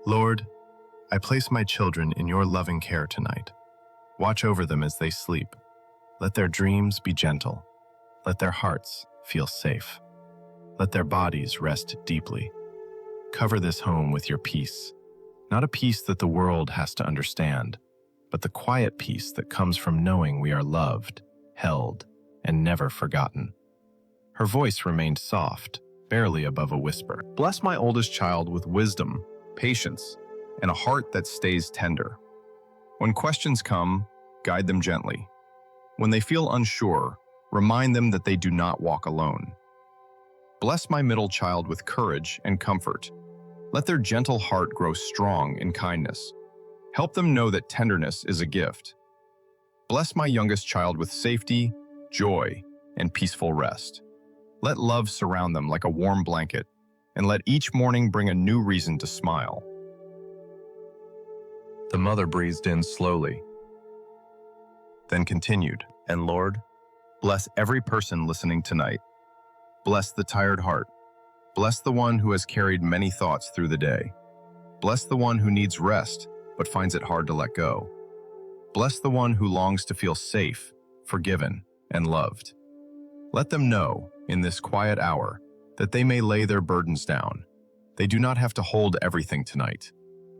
Lord, I place my children in your loving care tonight. Watch over them as they sleep. Let their dreams be gentle. Let their hearts feel safe. Let their bodies rest deeply. Cover this home with your peace, not a peace that the world has to understand, but the quiet peace that comes from knowing we are loved, held, and never forgotten. Her voice remained soft, barely above a whisper. Bless my oldest child with wisdom, patience, and a heart that stays tender. When questions come, guide them gently. When they feel unsure, remind them that they do not walk alone. Bless my middle child with courage and comfort. Let their gentle heart grow strong in kindness. Help them know that tenderness is a gift. Bless my youngest child with safety, joy, and peaceful rest. Let love surround them like a warm blanket, and let each morning bring a new reason to smile. The mother breathed in slowly, then continued, and Lord, bless every person listening tonight. Bless the tired heart. Bless the one who has carried many thoughts through the day. Bless the one who needs rest, but finds it hard to let go. Bless the one who longs to feel safe, forgiven, and loved. Let them know, in this quiet hour, that they may lay their burdens down. They do not have to hold everything tonight.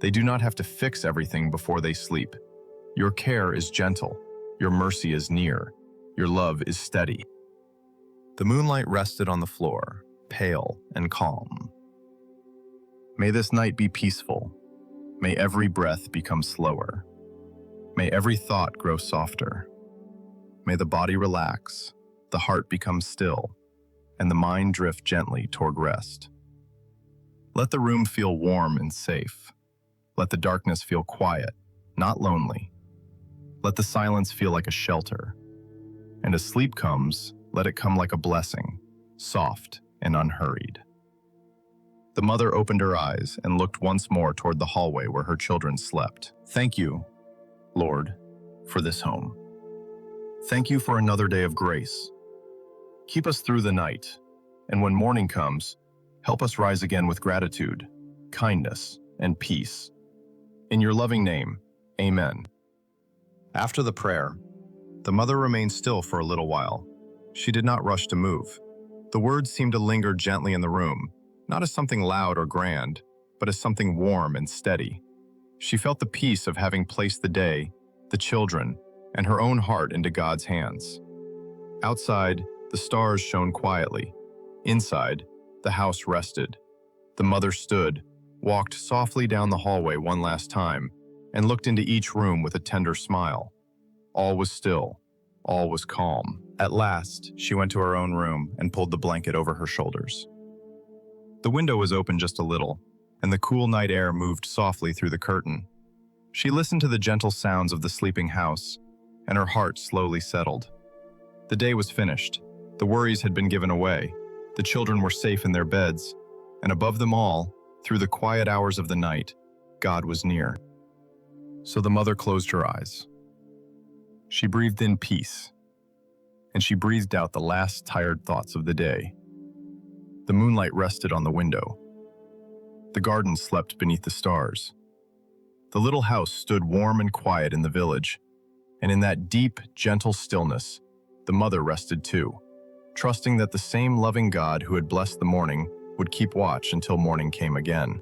They do not have to fix everything before they sleep. Your care is gentle. Your mercy is near. Your love is steady. The moonlight rested on the floor, pale and calm. May this night be peaceful. May every breath become slower. May every thought grow softer. May the body relax, the heart become still, and the mind drift gently toward rest. Let the room feel warm and safe. Let the darkness feel quiet, not lonely. Let the silence feel like a shelter. And as sleep comes, let it come like a blessing, soft and unhurried. The mother opened her eyes and looked once more toward the hallway where her children slept. Thank you, Lord, for this home. Thank you for another day of grace. Keep us through the night, and when morning comes, help us rise again with gratitude, kindness, and peace. In your loving name, amen. After the prayer, the mother remained still for a little while. She did not rush to move. The words seemed to linger gently in the room, not as something loud or grand, but as something warm and steady. She felt the peace of having placed the day, the children, and her own heart into God's hands. Outside, the stars shone quietly. Inside, the house rested. The mother stood, walked softly down the hallway one last time, and looked into each room with a tender smile. All was still. All was calm. At last, she went to her own room and pulled the blanket over her shoulders. The window was open just a little, and the cool night air moved softly through the curtain. She listened to the gentle sounds of the sleeping house, and her heart slowly settled. The day was finished. The worries had been given away. The children were safe in their beds, and above them all, through the quiet hours of the night, God was near. So the mother closed her eyes. She breathed in peace, and she breathed out the last tired thoughts of the day. The moonlight rested on the window. The garden slept beneath the stars. The little house stood warm and quiet in the village, and in that deep, gentle stillness, the mother rested too, trusting that the same loving God who had blessed the morning would keep watch until morning came again.